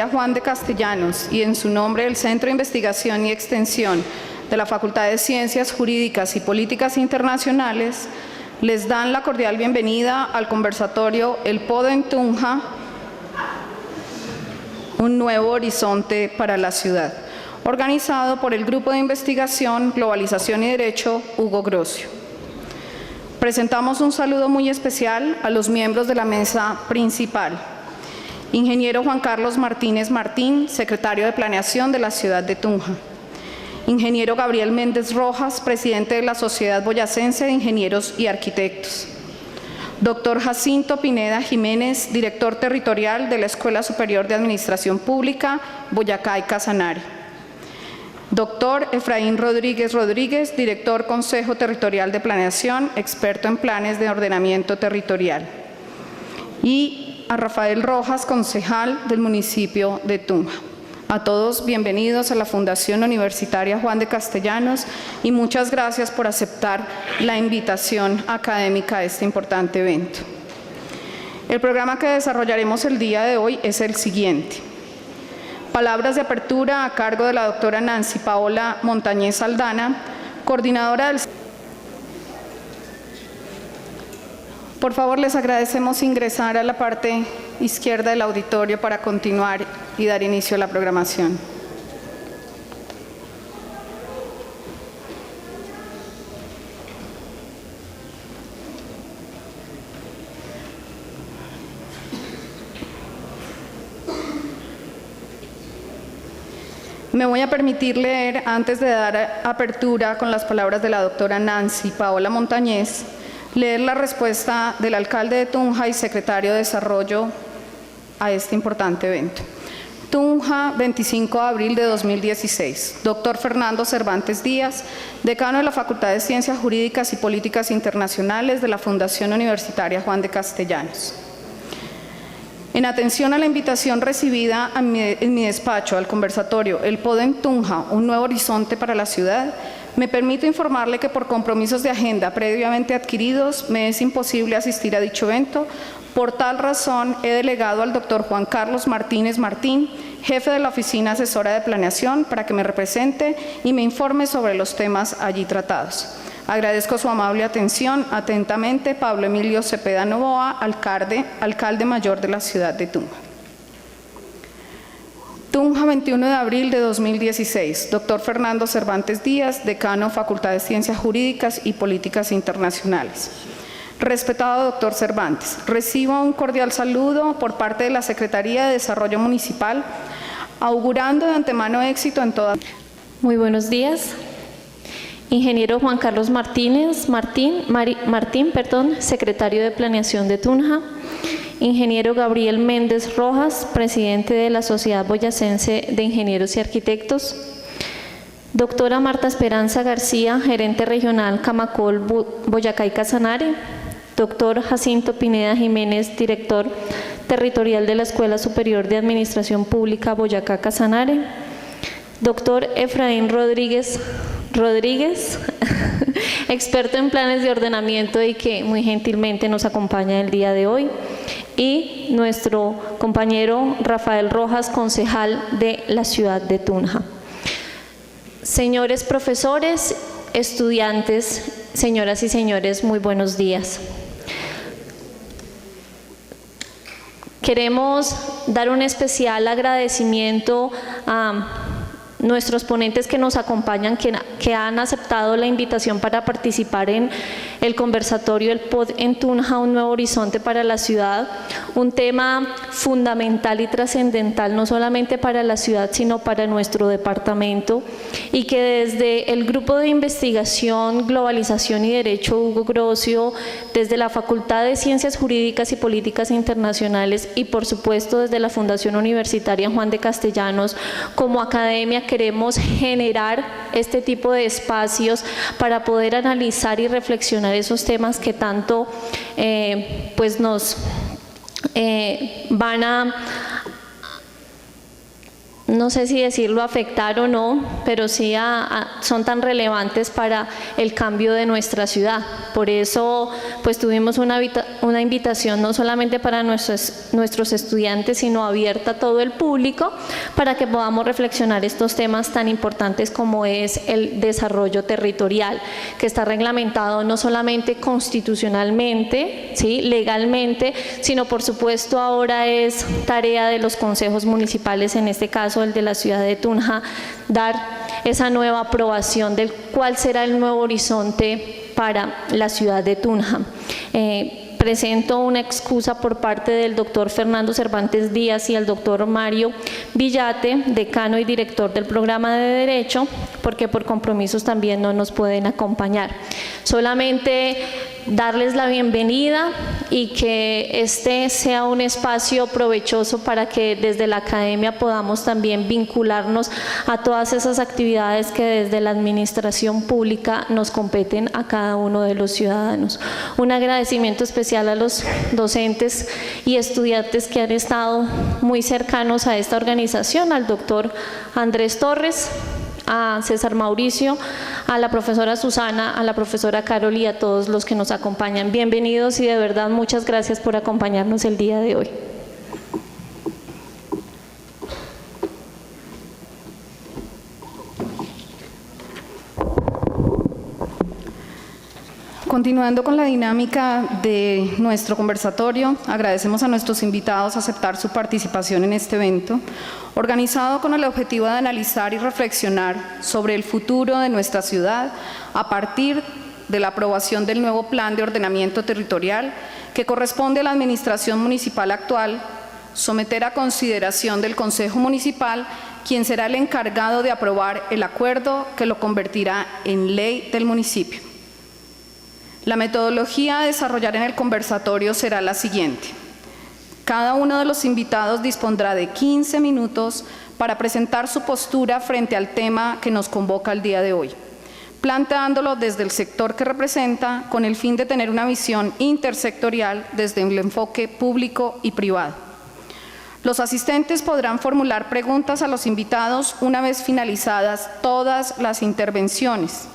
Juan de Castellanos y en su nombre el Centro de Investigación y Extensión de la Facultad de Ciencias Jurídicas y Políticas Internacionales, les dan la cordial bienvenida al conversatorio El Podo en Tunja, un nuevo horizonte para la ciudad, organizado por el Grupo de Investigación, Globalización y Derecho, Hugo Grocio. Presentamos un saludo muy especial a los miembros de la mesa principal. Ingeniero Juan Carlos Martínez Martín, secretario de Planeación de la ciudad de Tunja. Ingeniero Gabriel Méndez Rojas, presidente de la Sociedad Boyacense de Ingenieros y Arquitectos. Doctor Jacinto Pineda Jiménez, director territorial de la Escuela Superior de Administración Pública, Boyacá y Casanare. Doctor Efraín Rodríguez Rodríguez, director Consejo Territorial de Planeación, experto en planes de ordenamiento territorial. Y a Rafael Rojas, concejal del municipio de Tunja. A todos, bienvenidos a la Fundación Universitaria Juan de Castellanos y muchas gracias por aceptar la invitación académica a este importante evento. El programa que desarrollaremos el día de hoy es el siguiente. Palabras de apertura a cargo de la doctora Nancy Paola Montañez Aldana, coordinadora del... Por favor, les agradecemos ingresar a la parte izquierda del auditorio para continuar y dar inicio a la programación. Me voy a permitir leer, antes de dar apertura con las palabras de la doctora Nancy Paola Montañez, leer la respuesta del alcalde de Tunja y secretario de Desarrollo a este importante evento. Tunja, 25 de abril de 2016. Doctor Fernando Cervantes Díaz, decano de la Facultad de Ciencias Jurídicas y Políticas Internacionales de la Fundación Universitaria Juan de Castellanos. En atención a la invitación recibida en mi despacho al conversatorio El Podo en Tunja, un nuevo horizonte para la ciudad, me permito informarle que por compromisos de agenda previamente adquiridos me es imposible asistir a dicho evento. Por tal razón, he delegado al doctor Juan Carlos Martínez Martín, jefe de la Oficina Asesora de Planeación, para que me represente y me informe sobre los temas allí tratados. Agradezco su amable atención. Atentamente, Pablo Emilio Cepeda Novoa, alcalde mayor de la ciudad de Tunja. Tunja, 21 de abril de 2016. Doctor Fernando Cervantes Díaz, decano, Facultad de Ciencias Jurídicas y Políticas Internacionales. Respetado doctor Cervantes, recibo un cordial saludo por parte de la Secretaría de Desarrollo Municipal, augurando de antemano éxito en toda... Muy buenos días. Ingeniero Juan Carlos Martín, secretario de Planeación de Tunja. Ingeniero Gabriel Méndez Rojas, presidente de la Sociedad Boyacense de Ingenieros y Arquitectos. Doctora Marta Esperanza García, gerente regional Camacol, Boyacá y Casanare. Doctor Jacinto Pineda Jiménez, director territorial de la Escuela Superior de Administración Pública, Boyacá, Casanare. Doctor Efraín Rodríguez, experto en planes de ordenamiento y que muy gentilmente nos acompaña el día de hoy. Y nuestro compañero Rafael Rojas, concejal de la ciudad de Tunja. Señores profesores, estudiantes, señoras y señores, muy buenos días. Queremos dar un especial agradecimiento a nuestros ponentes que nos acompañan, que han aceptado la invitación para participar en el conversatorio El Podo en Tunja, un nuevo horizonte para la ciudad, un tema fundamental y trascendental no solamente para la ciudad sino para nuestro departamento, y que desde el Grupo de Investigación, Globalización y Derecho Hugo Grocio, desde la Facultad de Ciencias Jurídicas y Políticas Internacionales y por supuesto desde la Fundación Universitaria Juan de Castellanos, como academia queremos generar este tipo de espacios para poder analizar y reflexionar esos temas que tanto pues nos van a, no sé si decirlo afectar o no, pero sí son tan relevantes para el cambio de nuestra ciudad. Por eso pues tuvimos una invitación no solamente para nuestros estudiantes, sino abierta a todo el público, para que podamos reflexionar estos temas tan importantes como es el desarrollo territorial, que está reglamentado no solamente constitucionalmente, ¿sí?, legalmente, sino por supuesto ahora es tarea de los consejos municipales, en este caso el de la ciudad de Tunja, dar esa nueva aprobación del cuál será el nuevo horizonte para la ciudad de Tunja. Presento una excusa por parte del doctor Fernando Cervantes Díaz y el doctor Mario Villate, decano y director del programa de Derecho, porque por compromisos también no nos pueden acompañar. Solamente darles la bienvenida y que este sea un espacio provechoso para que desde la academia podamos también vincularnos a todas esas actividades que desde la administración pública nos competen a cada uno de los ciudadanos. Un agradecimiento especial a los docentes y estudiantes que han estado muy cercanos a esta organización, al doctor Andrés Torres, a César Mauricio, a la profesora Susana, a la profesora Carol y a todos los que nos acompañan. Bienvenidos y de verdad muchas gracias por acompañarnos el día de hoy. Continuando con la dinámica de nuestro conversatorio, agradecemos a nuestros invitados aceptar su participación en este evento, organizado con el objetivo de analizar y reflexionar sobre el futuro de nuestra ciudad a partir de la aprobación del nuevo Plan de Ordenamiento Territorial que corresponde a la administración municipal actual, someter a consideración del Consejo Municipal, quien será el encargado de aprobar el acuerdo que lo convertirá en ley del municipio. La metodología a desarrollar en el conversatorio será la siguiente. Cada uno de los invitados dispondrá de 15 minutos para presentar su postura frente al tema que nos convoca el día de hoy, planteándolo desde el sector que representa con el fin de tener una visión intersectorial desde el enfoque público y privado. Los asistentes podrán formular preguntas a los invitados una vez finalizadas todas las intervenciones.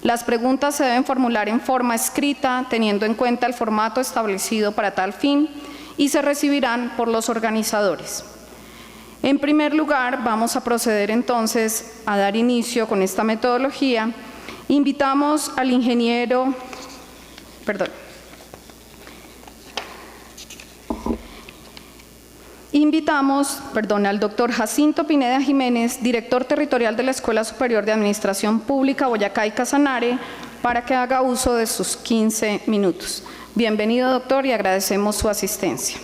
Las preguntas se deben formular en forma escrita, teniendo en cuenta el formato establecido para tal fin, y se recibirán por los organizadores. En primer lugar, vamos a proceder entonces a dar inicio con esta metodología. Invitamos al al doctor Jacinto Pineda Jiménez, director territorial de la Escuela Superior de Administración Pública Boyacá y Casanare, para que haga uso de sus 15 minutos. Bienvenido, doctor, y agradecemos su asistencia.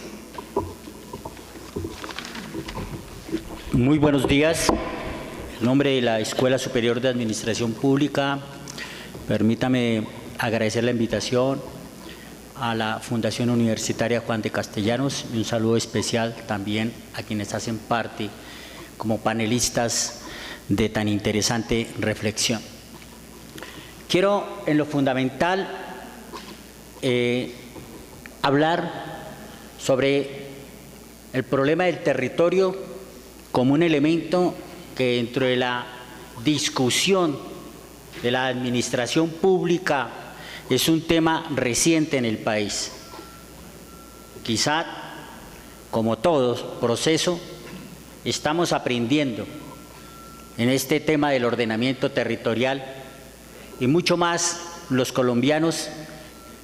Muy buenos días. En nombre de la Escuela Superior de Administración Pública, permítame agradecer la invitación a la Fundación Universitaria Juan de Castellanos y un saludo especial también a quienes hacen parte como panelistas de tan interesante reflexión. Quiero, en lo fundamental, hablar sobre el problema del territorio como un elemento que dentro de la discusión de la administración pública es un tema reciente en el país. Quizá, como todo proceso, estamos aprendiendo en este tema del ordenamiento territorial y mucho más los colombianos,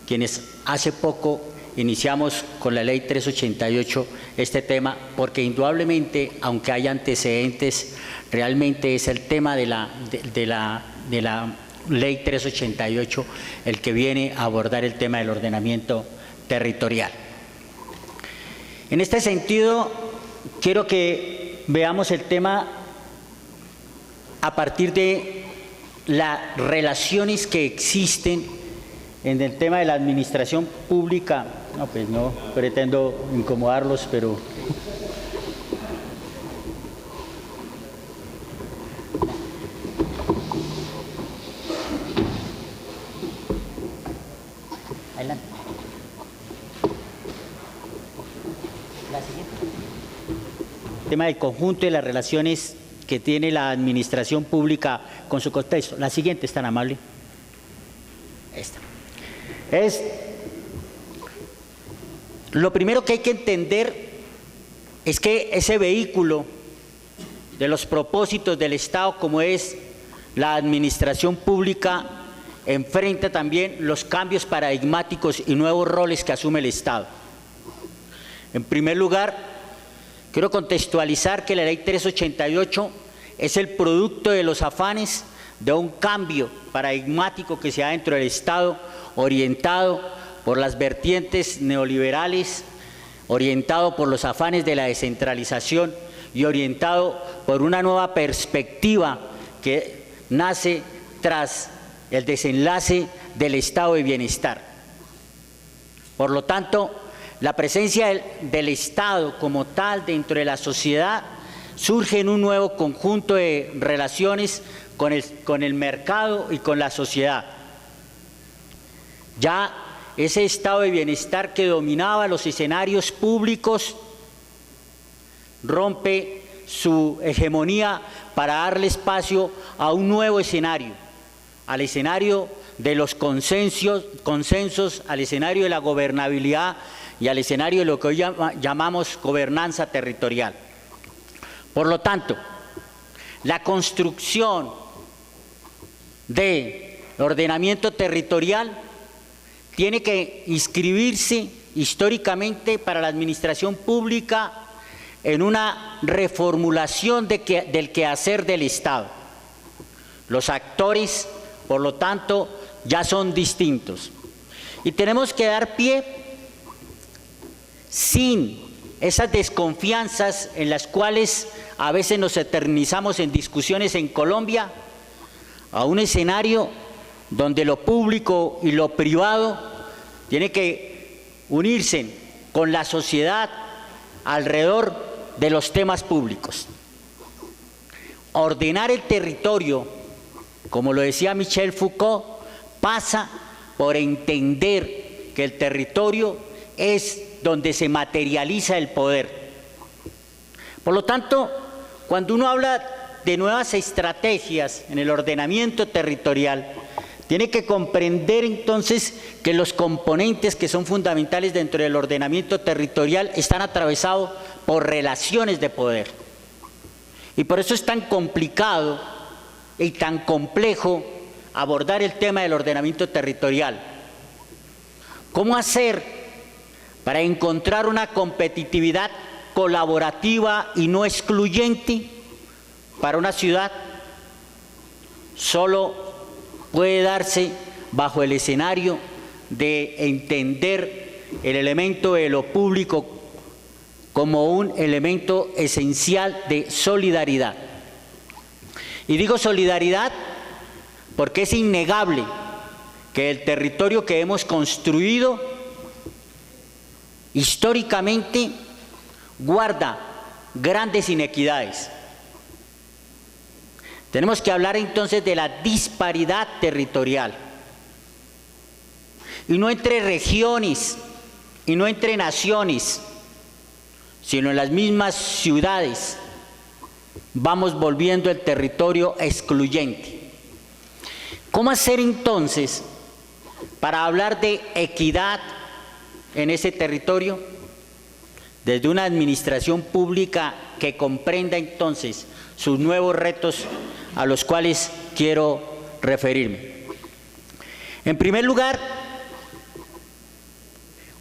quienes hace poco iniciamos con la Ley 388 este tema, porque indudablemente, aunque hay antecedentes, realmente es el tema de la Ley 388 el que viene a abordar el tema del ordenamiento territorial. En este sentido, quiero que veamos el tema a partir de las relaciones que existen en el tema de la administración pública. No, pues no pretendo incomodarlos, pero adelante. La siguiente. El tema del conjunto de las relaciones que tiene la administración pública con su contexto. La siguiente es tan amable. Esta. Es Lo primero que hay que entender es que ese vehículo de los propósitos del Estado, como es la administración pública, enfrenta también los cambios paradigmáticos y nuevos roles que asume el Estado. En primer lugar, quiero contextualizar que la Ley 388 es el producto de los afanes de un cambio paradigmático que se da dentro del Estado, orientado por las vertientes neoliberales, orientado por los afanes de la descentralización y orientado por una nueva perspectiva que nace tras el desenlace del estado de bienestar. Por lo tanto, la presencia del Estado como tal dentro de la sociedad surge en un nuevo conjunto de relaciones con el mercado y con la sociedad. Ya ese estado de bienestar que dominaba los escenarios públicos rompe su hegemonía para darle espacio a un nuevo escenario, al escenario de los consensos, al escenario de la gobernabilidad y al escenario de lo que hoy llamamos gobernanza territorial. Por lo tanto, la construcción del ordenamiento territorial tiene que inscribirse históricamente para la administración pública en una reformulación del quehacer del Estado. Los actores, por lo tanto, ya son distintos. Y tenemos que dar pie, sin esas desconfianzas en las cuales a veces nos eternizamos en discusiones en Colombia, a un escenario donde lo público y lo privado tiene que unirse con la sociedad alrededor de los temas públicos. Ordenar el territorio, como lo decía Michel Foucault, pasa por entender que el territorio es donde se materializa el poder. Por lo tanto, cuando uno habla de nuevas estrategias en el ordenamiento territorial, tiene que comprender entonces que los componentes que son fundamentales dentro del ordenamiento territorial están atravesados por relaciones de poder. Y por eso es tan complicado y tan complejo abordar el tema del ordenamiento territorial. ¿Cómo hacer para encontrar una competitividad colaborativa y no excluyente para una ciudad? Solo puede darse bajo el escenario de entender el elemento de lo público como un elemento esencial de solidaridad. Y digo solidaridad porque es innegable que el territorio que hemos construido históricamente guarda grandes inequidades. Tenemos que hablar entonces de la disparidad territorial, y no entre regiones y no entre naciones, sino en las mismas ciudades vamos volviendo el territorio excluyente. ¿Cómo hacer entonces para hablar de equidad en ese territorio? Desde una administración pública que comprenda entonces sus nuevos retos a los cuales quiero referirme. En primer lugar,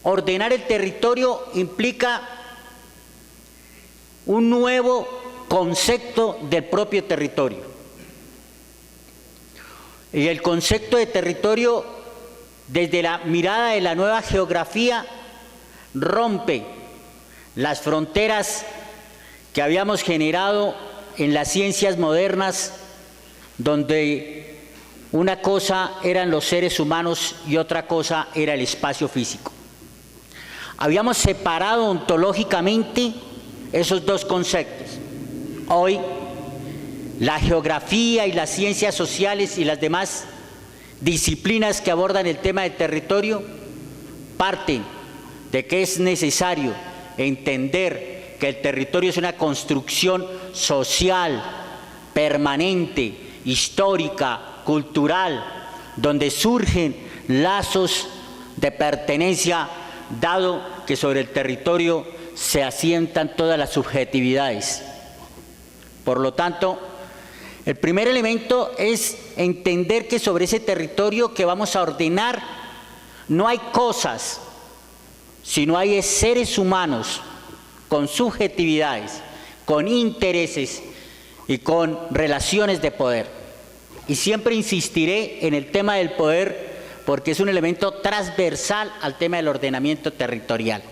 ordenar el territorio implica un nuevo concepto del propio territorio. Y el concepto de territorio, desde la mirada de la nueva geografía, rompe las fronteras que habíamos generado en las ciencias modernas, donde una cosa eran los seres humanos y otra cosa era el espacio físico. Habíamos separado ontológicamente esos dos conceptos. Hoy, la geografía y las ciencias sociales y las demás disciplinas que abordan el tema del territorio parten de que es necesario entender que el territorio es una construcción social, permanente, histórica, cultural, donde surgen lazos de pertenencia dado que sobre el territorio se asientan todas las subjetividades. Por lo tanto, el primer elemento es entender que sobre ese territorio que vamos a ordenar no hay cosas, sino hay seres humanos con subjetividades, con intereses y con relaciones de poder. Y siempre insistiré en el tema del poder porque es un elemento transversal al tema del ordenamiento territorial.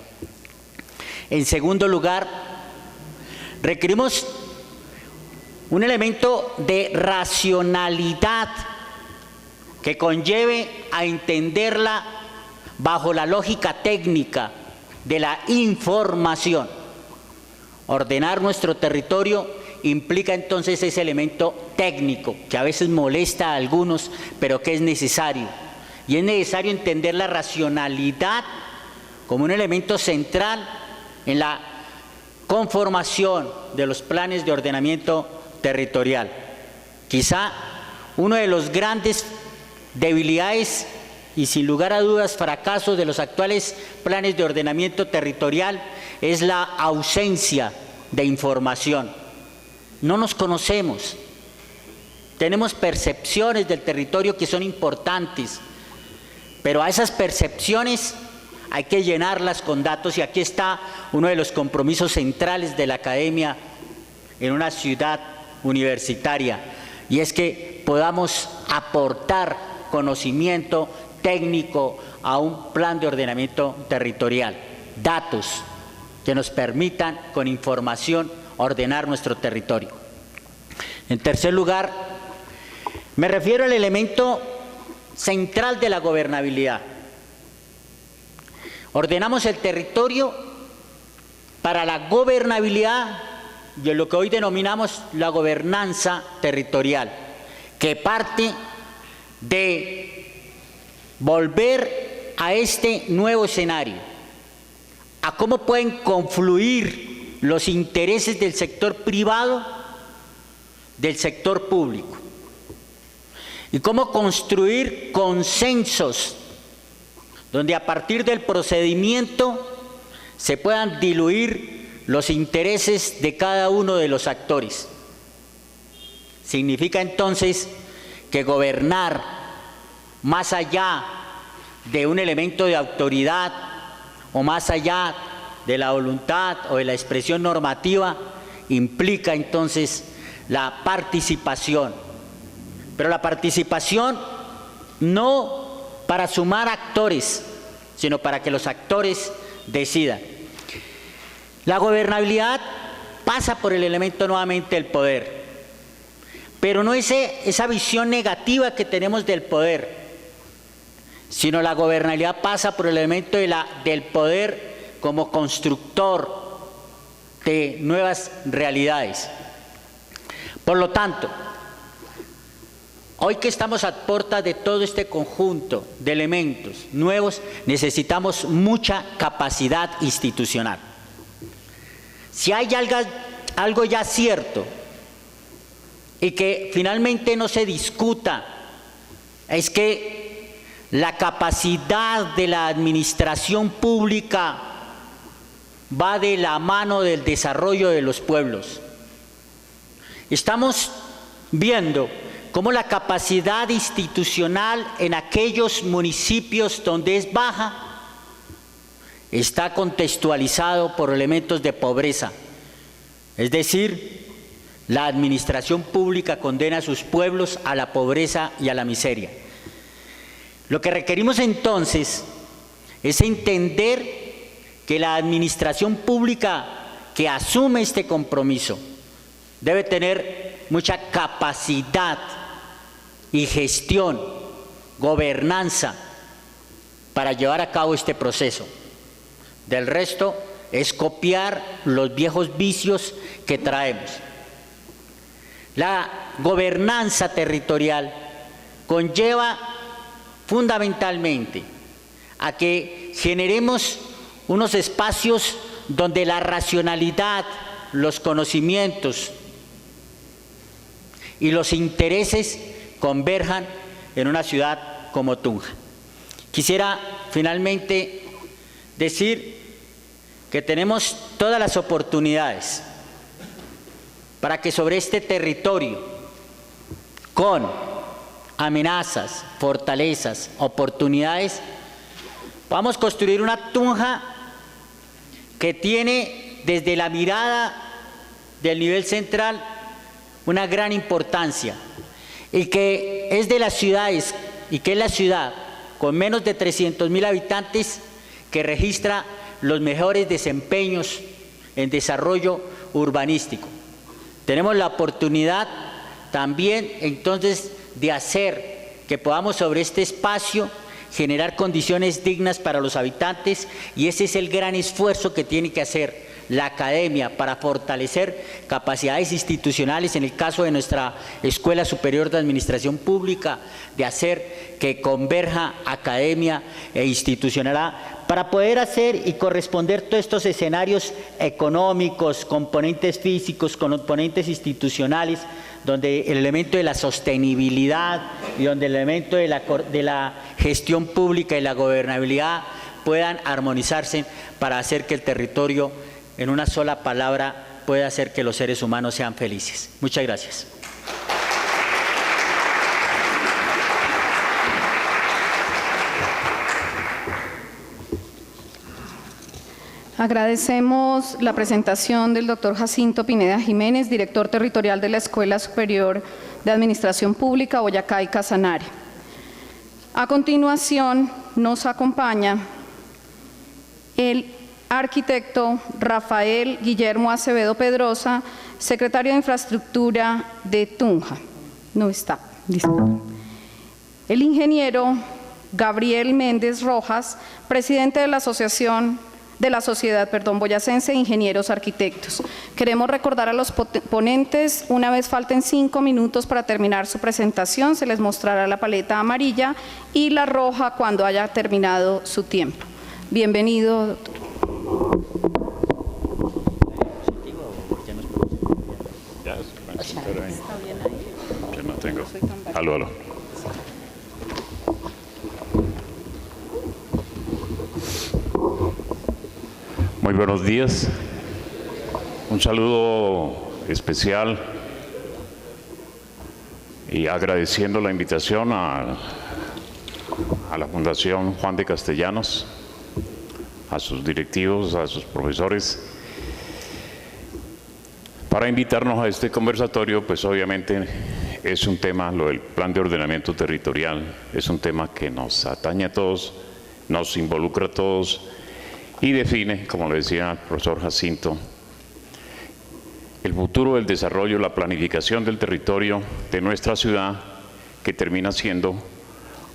En segundo lugar, requerimos un elemento de racionalidad que conlleve a entenderla bajo la lógica técnica de la información. Ordenar nuestro territorio implica entonces ese elemento técnico que a veces molesta a algunos, pero que es necesario. Y es necesario entender la racionalidad como un elemento central en la conformación de los planes de ordenamiento territorial. Quizá uno de los grandes debilidades y sin lugar a dudas fracasos de los actuales planes de ordenamiento territorial es la ausencia de información. No nos conocemos, tenemos percepciones del territorio que son importantes, pero a esas percepciones hay que llenarlas con datos y aquí está uno de los compromisos centrales de la academia en una ciudad universitaria, y es que podamos aportar conocimiento técnico a un plan de ordenamiento territorial, datos que nos permitan con información ordenar nuestro territorio. En tercer lugar, me refiero al elemento central de la gobernabilidad. Ordenamos el territorio para la gobernabilidad de lo que hoy denominamos la gobernanza territorial, que parte de volver a este nuevo escenario, a cómo pueden confluir los intereses del sector privado, del sector público, y cómo construir consensos donde a partir del procedimiento se puedan diluir los intereses de cada uno de los actores. Significa entonces que gobernar más allá de un elemento de autoridad o más allá de la voluntad o de la expresión normativa implica entonces la participación. Pero la participación no para sumar actores, sino para que los actores decidan. La gobernabilidad pasa por el elemento nuevamente del poder, pero no es esa visión negativa que tenemos del poder, sino la gobernabilidad pasa por el elemento del poder como constructor de nuevas realidades. Por lo tanto, hoy que estamos a puertas de todo este conjunto de elementos nuevos, necesitamos mucha capacidad institucional. Si hay algo ya cierto y que finalmente no se discuta, es que la capacidad de la administración pública va de la mano del desarrollo de los pueblos. Estamos viendo cómo la capacidad institucional en aquellos municipios donde es baja está contextualizado por elementos de pobreza. Es decir, la administración pública condena a sus pueblos a la pobreza y a la miseria. Lo que requerimos entonces es entender que la administración pública que asume este compromiso debe tener mucha capacidad y gestión, gobernanza para llevar a cabo este proceso. Del resto es copiar los viejos vicios que traemos. La gobernanza territorial conlleva fundamentalmente a que generemos unos espacios donde la racionalidad, los conocimientos y los intereses converjan en una ciudad como Tunja. Quisiera finalmente decir que tenemos todas las oportunidades para que sobre este territorio, con amenazas, fortalezas, oportunidades, podamos construir una Tunja que tiene desde la mirada del nivel central una gran importancia y que es de las ciudades y que es la ciudad con menos de 300.000 habitantes que registra los mejores desempeños en desarrollo urbanístico. Tenemos la oportunidad también entonces de hacer que podamos sobre este espacio generar condiciones dignas para los habitantes, y ese es el gran esfuerzo que tiene que hacer la academia para fortalecer capacidades institucionales, en el caso de nuestra Escuela Superior de Administración Pública, de hacer que converja academia e institucionalidad para poder hacer y corresponder todos estos escenarios económicos, componentes físicos, componentes institucionales, donde el elemento de la sostenibilidad y donde el elemento de la gestión pública y la gobernabilidad puedan armonizarse para hacer que el territorio, en una sola palabra, pueda hacer que los seres humanos sean felices. Muchas gracias. Agradecemos la presentación del doctor Jacinto Pineda Jiménez, director territorial de la Escuela Superior de Administración Pública Boyacá y Casanare. A continuación nos acompaña el arquitecto Rafael Guillermo Acevedo Pedrosa, secretario de Infraestructura de Tunja. No está, disculpe. El ingeniero Gabriel Méndez Rojas, presidente de la Sociedad Boyacense de Ingenieros Arquitectos. Queremos recordar a los ponentes, una vez falten 5 minutos para terminar su presentación, se les mostrará la paleta amarilla y la roja cuando haya terminado su tiempo. Bienvenido, doctor. Que no tengo. Aló. Muy buenos días. Un saludo especial y agradeciendo la invitación a la Fundación Juan de Castellanos, a sus directivos, a sus profesores, para invitarnos a este conversatorio. Pues obviamente es un tema, lo del plan de ordenamiento territorial, es un tema que nos atañe a todos, nos involucra a todos y define, como le decía el profesor Jacinto, el futuro del desarrollo, la planificación del territorio de nuestra ciudad, que termina siendo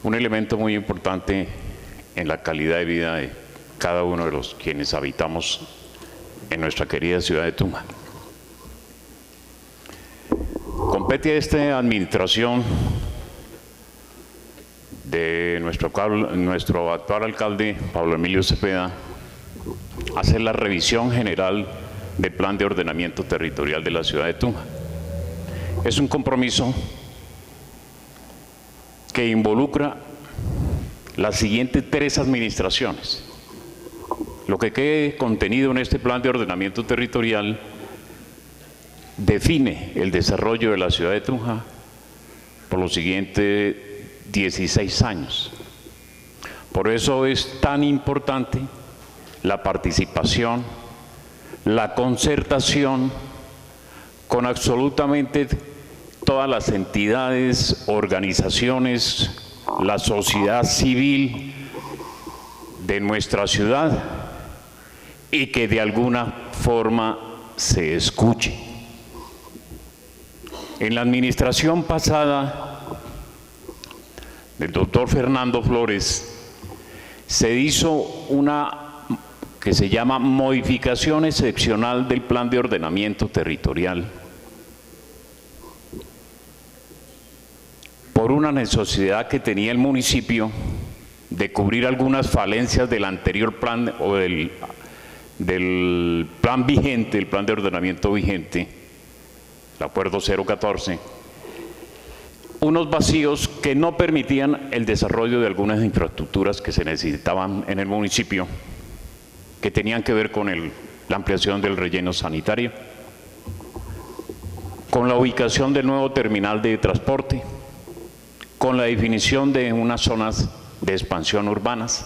un elemento muy importante en la calidad de vida de cada uno de los quienes habitamos en nuestra querida ciudad de Tunja. Compete a esta administración de nuestro actual alcalde, Pablo Emilio Cepeda, hacer la revisión general del plan de ordenamiento territorial de la ciudad de Tunja. Es un compromiso que involucra las siguientes 3 administraciones. Lo que quede contenido en este plan de ordenamiento territorial define el desarrollo de la ciudad de Tunja por los siguientes 16 años. Por eso es tan importante la participación, la concertación con absolutamente todas las entidades, organizaciones, la sociedad civil de nuestra ciudad, y que de alguna forma se escuche. En la administración pasada del doctor Fernando Flores se hizo una que se llama modificación excepcional del plan de ordenamiento territorial por una necesidad que tenía el municipio de cubrir algunas falencias del anterior plan o del plan vigente, el plan de ordenamiento vigente, el acuerdo 014, unos vacíos que no permitían el desarrollo de algunas infraestructuras que se necesitaban en el municipio que tenían que ver con la ampliación del relleno sanitario, con la ubicación del nuevo terminal de transporte, con la definición de unas zonas de expansión urbanas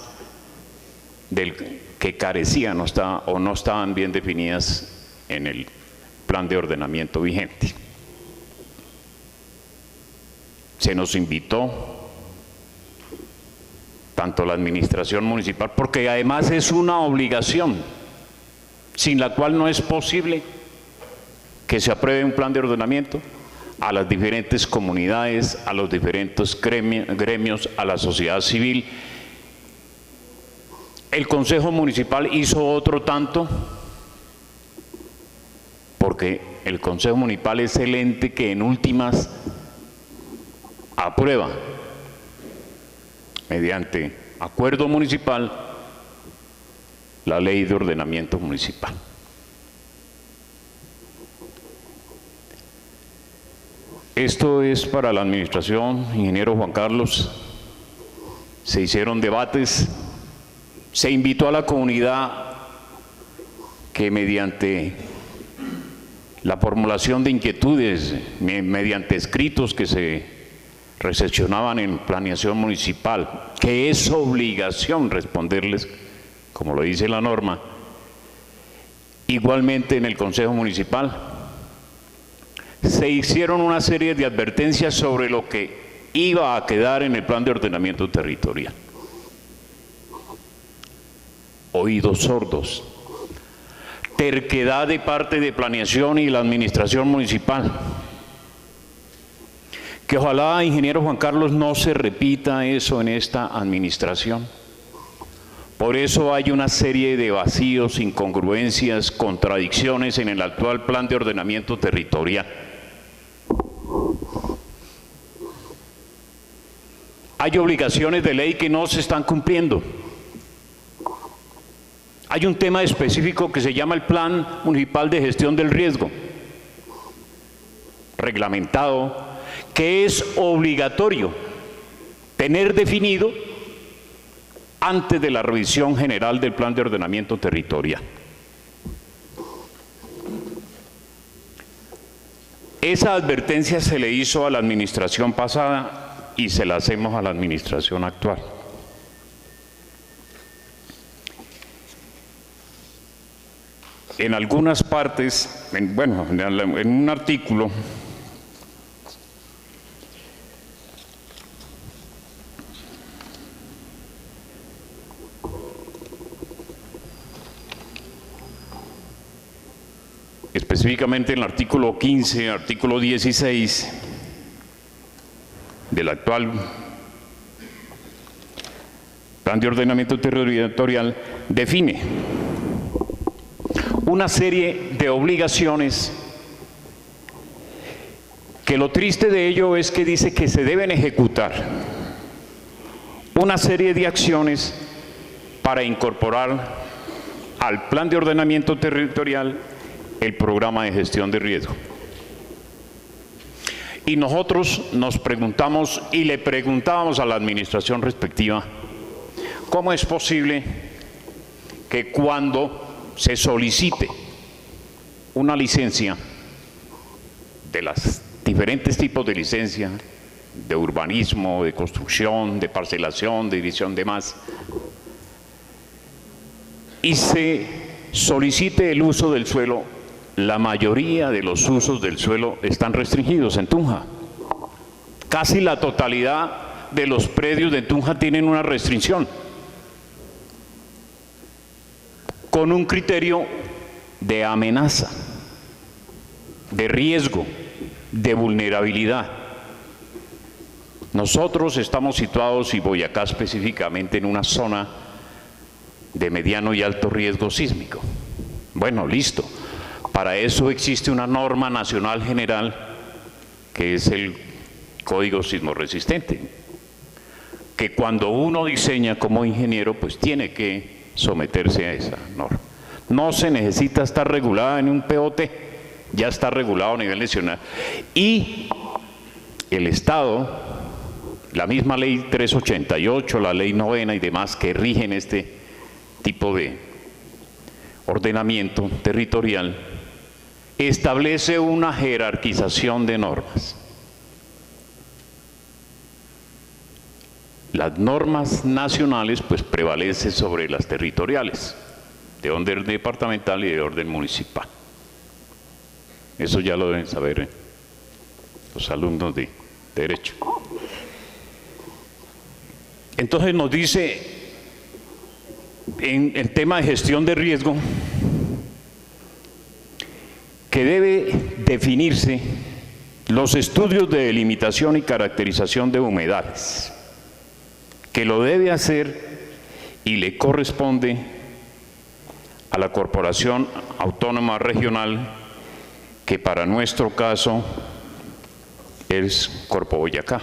que carecían o no estaban bien definidas en el plan de ordenamiento vigente. Se nos invitó tanto a la administración municipal, porque además es una obligación sin la cual no es posible que se apruebe un plan de ordenamiento, a las diferentes comunidades, a los diferentes gremios, a la sociedad civil. El Consejo Municipal hizo otro tanto, porque el Consejo Municipal es el ente que en últimas aprueba, mediante acuerdo municipal, la ley de ordenamiento municipal. Esto es para la administración, ingeniero Juan Carlos. Se hicieron debates, se invitó a la comunidad que mediante la formulación de inquietudes, mediante escritos que se recepcionaban en planeación municipal, que es obligación responderles, como lo dice la norma, igualmente en el Consejo Municipal, se hicieron una serie de advertencias sobre lo que iba a quedar en el plan de ordenamiento territorial. Oídos sordos, terquedad de parte de planeación y la administración municipal. Que ojalá, ingeniero Juan Carlos, no se repita eso en esta administración. Por eso hay una serie de vacíos, incongruencias, contradicciones en el actual plan de ordenamiento territorial. Hay obligaciones de ley que no se están cumpliendo. Hay un tema específico que se llama el Plan Municipal de Gestión del Riesgo, reglamentado, que es obligatorio tener definido antes de la revisión general del Plan de Ordenamiento Territorial. Esa advertencia se le hizo a la administración pasada y se la hacemos a la administración actual. En algunas partes, en un artículo, específicamente en el artículo 15, artículo 16 del actual Plan de Ordenamiento Territorial, define una serie de obligaciones que lo triste de ello es que dice que se deben ejecutar una serie de acciones para incorporar al Plan de Ordenamiento Territorial el programa de gestión de riesgo. Y nosotros nos preguntamos y le preguntábamos a la administración respectiva, ¿cómo es posible que cuando se solicite una licencia de los diferentes tipos de licencia, de urbanismo, de construcción, de parcelación, de división de más, y se solicite el uso del suelo, la mayoría de los usos del suelo están restringidos en Tunja? Casi la totalidad de los predios de Tunja tienen una restricción, con un criterio de amenaza, de riesgo, de vulnerabilidad. Nosotros estamos situados, y Boyacá específicamente, en una zona de mediano y alto riesgo sísmico. Bueno, listo. Para eso existe una norma nacional general que es el Código Sismorresistente, que cuando uno diseña como ingeniero, pues tiene que someterse a esa norma. No se necesita estar regulada en un POT, ya está regulado a nivel nacional. Y el Estado, la misma ley 388, la ley 9ª y demás que rigen este tipo de ordenamiento territorial establece una jerarquización de normas. Las normas nacionales pues prevalecen sobre las territoriales, de orden departamental y de orden municipal. Eso ya lo deben saber los alumnos de Derecho. Entonces nos dice en el tema de gestión de riesgo que debe definirse los estudios de delimitación y caracterización de humedales, que lo debe hacer y le corresponde a la Corporación Autónoma Regional, que para nuestro caso es Corpo Boyacá.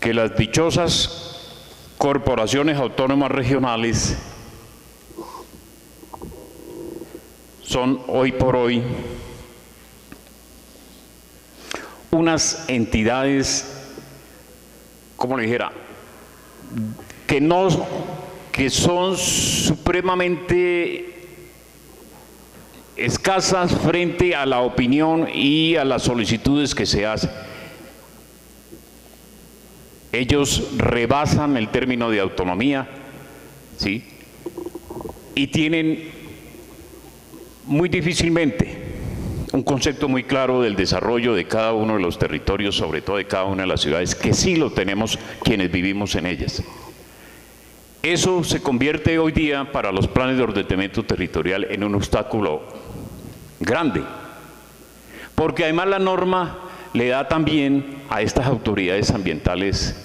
Que las dichosas corporaciones autónomas regionales son hoy por hoy unas entidades, como le dijera, que son supremamente escasas frente a la opinión y a las solicitudes que se hacen. Ellos rebasan el término de autonomía, ¿sí? Y tienen muy difícilmente un concepto muy claro del desarrollo de cada uno de los territorios, sobre todo de cada una de las ciudades, que sí lo tenemos quienes vivimos en ellas. Eso se convierte hoy día para los planes de ordenamiento territorial en un obstáculo grande, porque además la norma le da también a estas autoridades ambientales,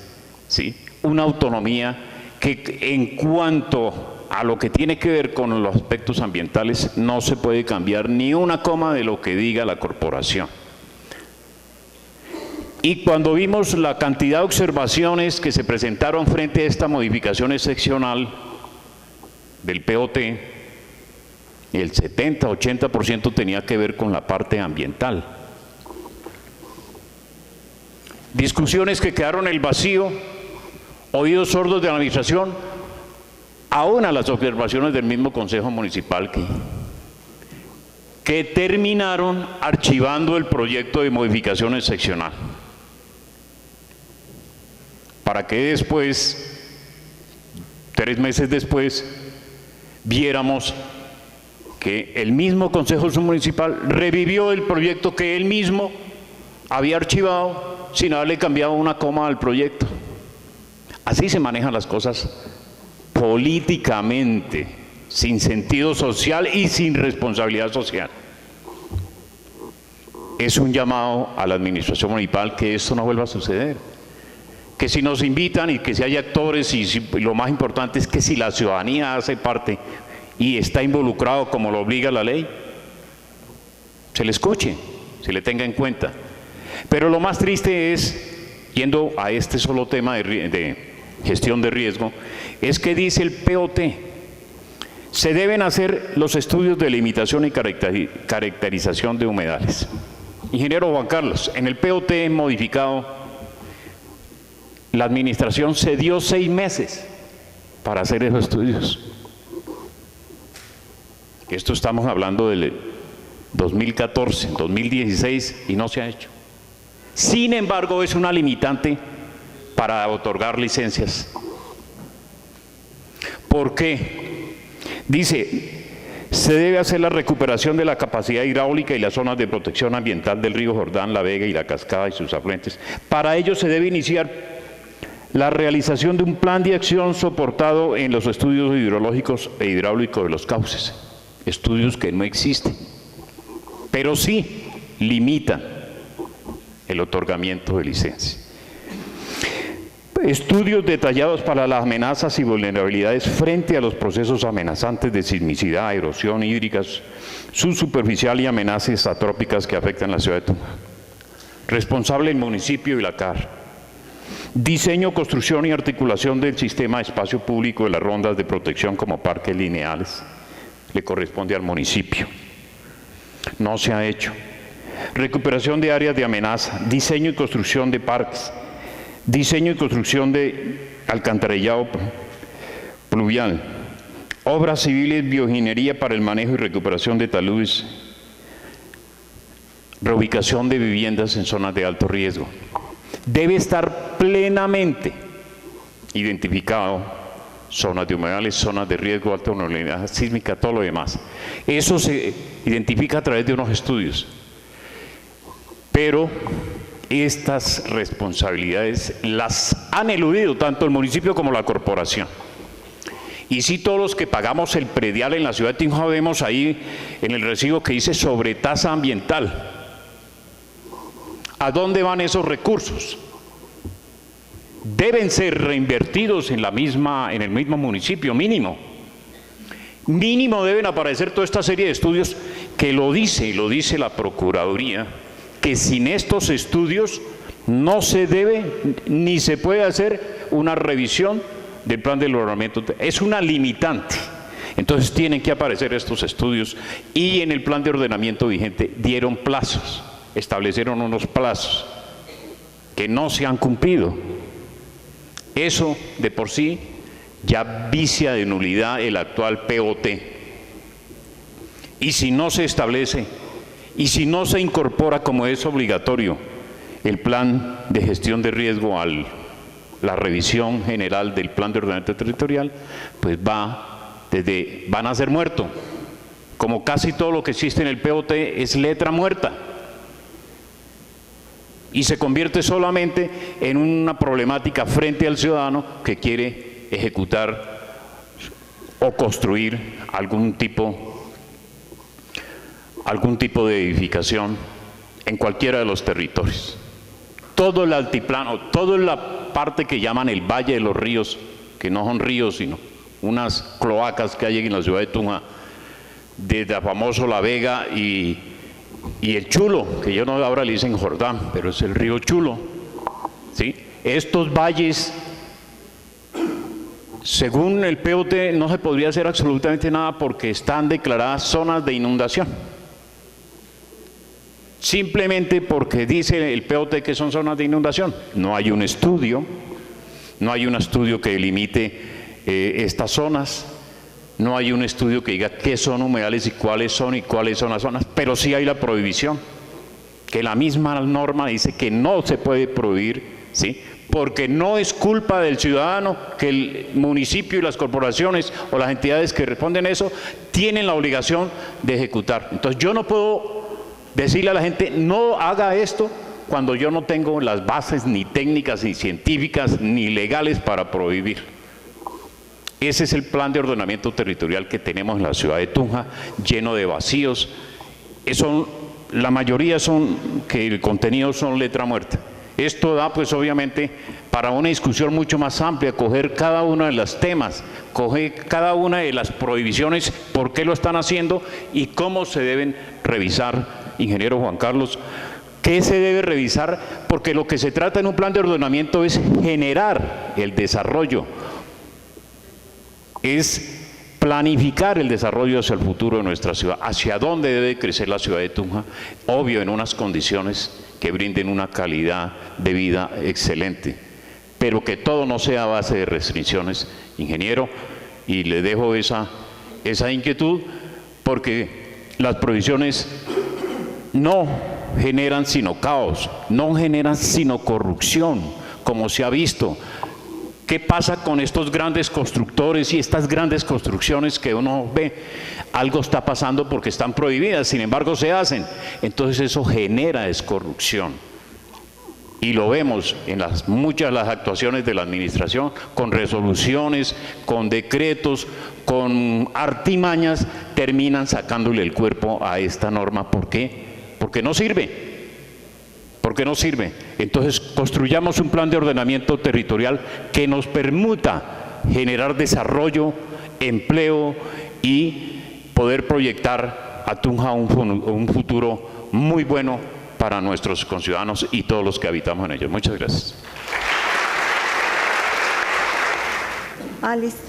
¿sí?, una autonomía que en cuanto a lo que tiene que ver con los aspectos ambientales no se puede cambiar ni una coma de lo que diga la corporación. Y cuando vimos la cantidad de observaciones que se presentaron frente a esta modificación excepcional del POT, el 70-80% tenía que ver con la parte ambiental. Discusiones que quedaron en el vacío, oídos sordos de la administración, aún a las observaciones del mismo Consejo Municipal que terminaron archivando el proyecto de modificación excepcional, para que después, 3 meses después, viéramos que el mismo Consejo Municipal revivió el proyecto que él mismo había archivado sin haberle cambiado una coma al proyecto. Así se manejan las cosas políticamente, sin sentido social y sin responsabilidad social. Es un llamado a la administración municipal que esto no vuelva a suceder. Que si nos invitan y que si hay actores y lo más importante es que si la ciudadanía hace parte y está involucrado como lo obliga la ley, se le escuche, se le tenga en cuenta. Pero lo más triste es, yendo a este solo tema de gestión de riesgo, es que dice el POT, se deben hacer los estudios de limitación y caracterización de humedales. Ingeniero Juan Carlos, en el POT modificado, la administración se dio 6 meses para hacer esos estudios. Esto estamos hablando del 2014, 2016 y no se ha hecho. Sin embargo, es una limitante para otorgar licencias. ¿Por qué? Dice, se debe hacer la recuperación de la capacidad hidráulica y las zonas de protección ambiental del río Jordán, la Vega y la Cascada y sus afluentes. Para ello se debe iniciar la realización de un plan de acción soportado en los estudios hidrológicos e hidráulicos de los cauces. Estudios que no existen, pero sí limitan el otorgamiento de licencia. Estudios detallados para las amenazas y vulnerabilidades frente a los procesos amenazantes de sismicidad, erosión hídrica, subsuperficial y amenazas atrópicas que afectan la ciudad de Tunja. Responsable el municipio y la CAR. Diseño, construcción y articulación del sistema de espacio público de las rondas de protección como parques lineales. Le corresponde al municipio. No se ha hecho. Recuperación de áreas de amenaza, diseño y construcción de parques, diseño y construcción de alcantarillado pluvial, obras civiles, bioingeniería para el manejo y recuperación de taludes, reubicación de viviendas en zonas de alto riesgo. Debe estar plenamente identificado zonas de humedales, zonas de riesgo, alta vulnerabilidad sísmica, todo lo demás. Eso se identifica a través de unos estudios. Pero estas responsabilidades las han eludido tanto el municipio como la corporación. Y sí, todos los que pagamos el predial en la ciudad de Tunja vemos ahí en el recibo que dice sobretasa ambiental. ¿A dónde van esos recursos? Deben ser reinvertidos en el mismo municipio, mínimo. Mínimo deben aparecer toda esta serie de estudios que lo dice la Procuraduría, que sin estos estudios no se debe ni se puede hacer una revisión del plan de ordenamiento. Es una limitante. Entonces tienen que aparecer estos estudios y en el plan de ordenamiento vigente dieron plazos, establecieron unos plazos que no se han cumplido. Eso de por sí ya vicia de nulidad el actual POT. Y si no se establece y si no se incorpora como es obligatorio el plan de gestión de riesgo a la revisión general del plan de ordenamiento territorial, pues van a ser muertos. Como casi todo lo que existe en el POT es letra muerta. Y se convierte solamente en una problemática frente al ciudadano que quiere ejecutar o construir algún tipo de edificación en cualquiera de los territorios. Todo el altiplano, toda la parte que llaman el Valle de los Ríos, que no son ríos sino unas cloacas que hay en la ciudad de Tunja, desde el famoso La Vega y el Chulo, que yo no ahora le dicen Jordán, pero es el río Chulo, ¿sí? Estos valles, según el POT, no se podría hacer absolutamente nada porque están declaradas zonas de inundación. Simplemente porque dice el POT que son zonas de inundación. No hay un estudio, que delimite estas zonas. No hay un estudio que diga qué son humedales y cuáles son las zonas, pero sí hay la prohibición, que la misma norma dice que no se puede prohibir, ¿sí? Porque no es culpa del ciudadano que el municipio y las corporaciones o las entidades que responden a eso tienen la obligación de ejecutar. Entonces yo no puedo decirle a la gente no haga esto cuando yo no tengo las bases ni técnicas ni científicas ni legales para prohibir. Ese es el plan de ordenamiento territorial que tenemos en la ciudad de Tunja, lleno de vacíos. La mayoría son que el contenido son letra muerta. Esto da pues obviamente para una discusión mucho más amplia, coger cada uno de los temas, coger cada una de las prohibiciones, por qué lo están haciendo y cómo se deben revisar, ingeniero Juan Carlos. ¿Qué se debe revisar? Porque lo que se trata en un plan de ordenamiento es generar el desarrollo, es planificar el desarrollo hacia el futuro de nuestra ciudad, hacia dónde debe crecer la ciudad de Tunja, obvio en unas condiciones que brinden una calidad de vida excelente, pero que todo no sea a base de restricciones, ingeniero, y le dejo esa inquietud, porque las prohibiciones no generan sino caos, no generan sino corrupción, como se ha visto. ¿Qué pasa con estos grandes constructores y estas grandes construcciones que uno ve? Algo está pasando porque están prohibidas, sin embargo se hacen. Entonces eso genera corrupción. Y lo vemos en muchas de las actuaciones de la administración, con resoluciones, con decretos, con artimañas, terminan sacándole el cuerpo a esta norma. ¿Por qué? Porque no sirve. Porque no sirve. Entonces construyamos un plan de ordenamiento territorial que nos permita generar desarrollo, empleo y poder proyectar a Tunja un futuro muy bueno para nuestros conciudadanos y todos los que habitamos en ellos. Muchas gracias. Listo.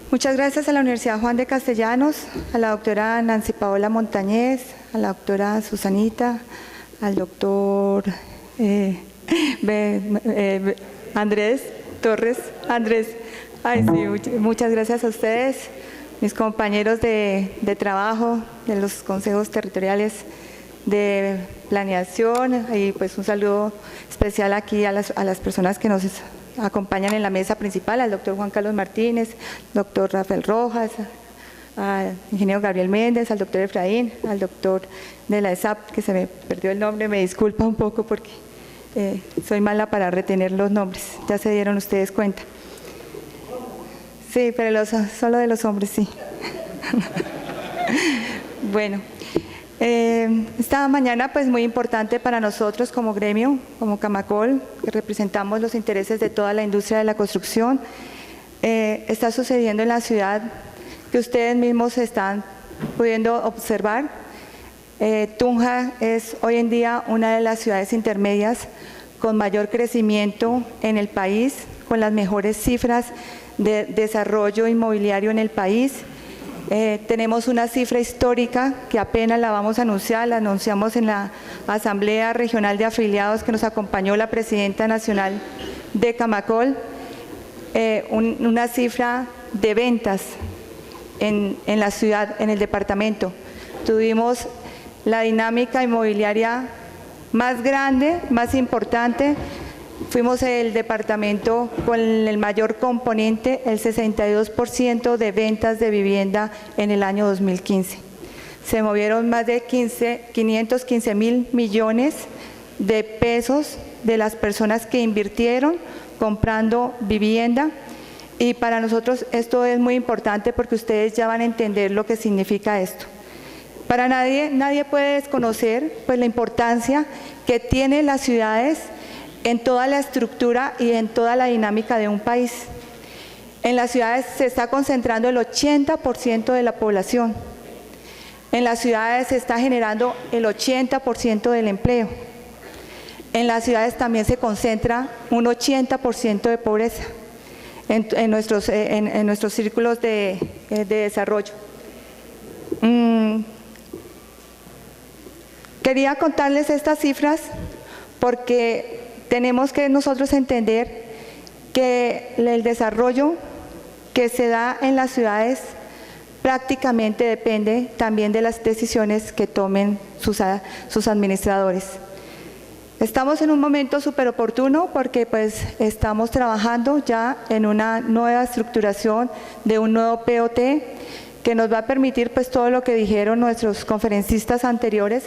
Muchas gracias a la Universidad Juan de Castellanos, a la doctora Nancy Paola Montañez, a la doctora Susanita, al doctor Andrés Ay, sí, muchas gracias a ustedes, mis compañeros de trabajo, de los consejos territoriales de planeación, y pues un saludo especial aquí a las personas que nos acompañan en la mesa principal, al doctor Juan Carlos Martínez, doctor Rafael Rojas, al ingeniero Gabriel Méndez, al doctor Efraín, al doctor de la ESAP, que se me perdió el nombre, me disculpa un poco porque soy mala para retener los nombres, ya se dieron ustedes cuenta. Sí, pero solo de los hombres, sí. Bueno, esta mañana pues muy importante para nosotros como gremio, como Camacol, que representamos los intereses de toda la industria de la construcción. Está sucediendo en la ciudad que ustedes mismos están pudiendo observar. Tunja es hoy en día una de las ciudades intermedias con mayor crecimiento en el país, con las mejores cifras de desarrollo inmobiliario en el país. Tenemos una cifra histórica que apenas la vamos a anunciar, la anunciamos en la Asamblea Regional de Afiliados que nos acompañó la Presidenta Nacional de Camacol, una cifra de ventas en la ciudad, en el departamento. Tuvimos la dinámica inmobiliaria más grande, más importante. Fuimos el departamento con el mayor componente, el 62% de ventas de vivienda en el año 2015. Se movieron más de 515.000 millones de pesos de las personas que invirtieron comprando vivienda, y para nosotros esto es muy importante porque ustedes ya van a entender lo que significa esto. Para nadie puede desconocer pues la importancia que tienen las ciudades en toda la estructura y en toda la dinámica de un país. En las ciudades se está concentrando el 80% de la población. En las ciudades se está generando el 80% del empleo. En las ciudades también se concentra un 80% de pobreza en nuestros círculos de desarrollo. Quería contarles estas cifras porque tenemos que nosotros entender que el desarrollo que se da en las ciudades prácticamente depende también de las decisiones que tomen sus administradores. Estamos en un momento súper oportuno porque pues estamos trabajando ya en una nueva estructuración de un nuevo POT que nos va a permitir pues todo lo que dijeron nuestros conferencistas anteriores,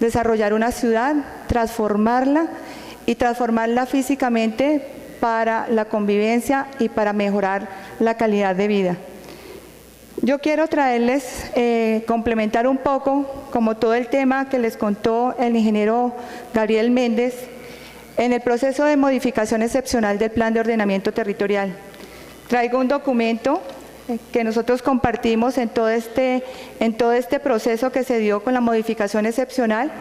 desarrollar una ciudad, transformarla y transformarla físicamente para la convivencia y para mejorar la calidad de vida. Yo quiero traerles, complementar un poco, como todo el tema que les contó el ingeniero Gabriel Méndez, en el proceso de modificación excepcional del Plan de Ordenamiento Territorial. Traigo un documento que nosotros compartimos en todo este proceso que se dio con la modificación excepcional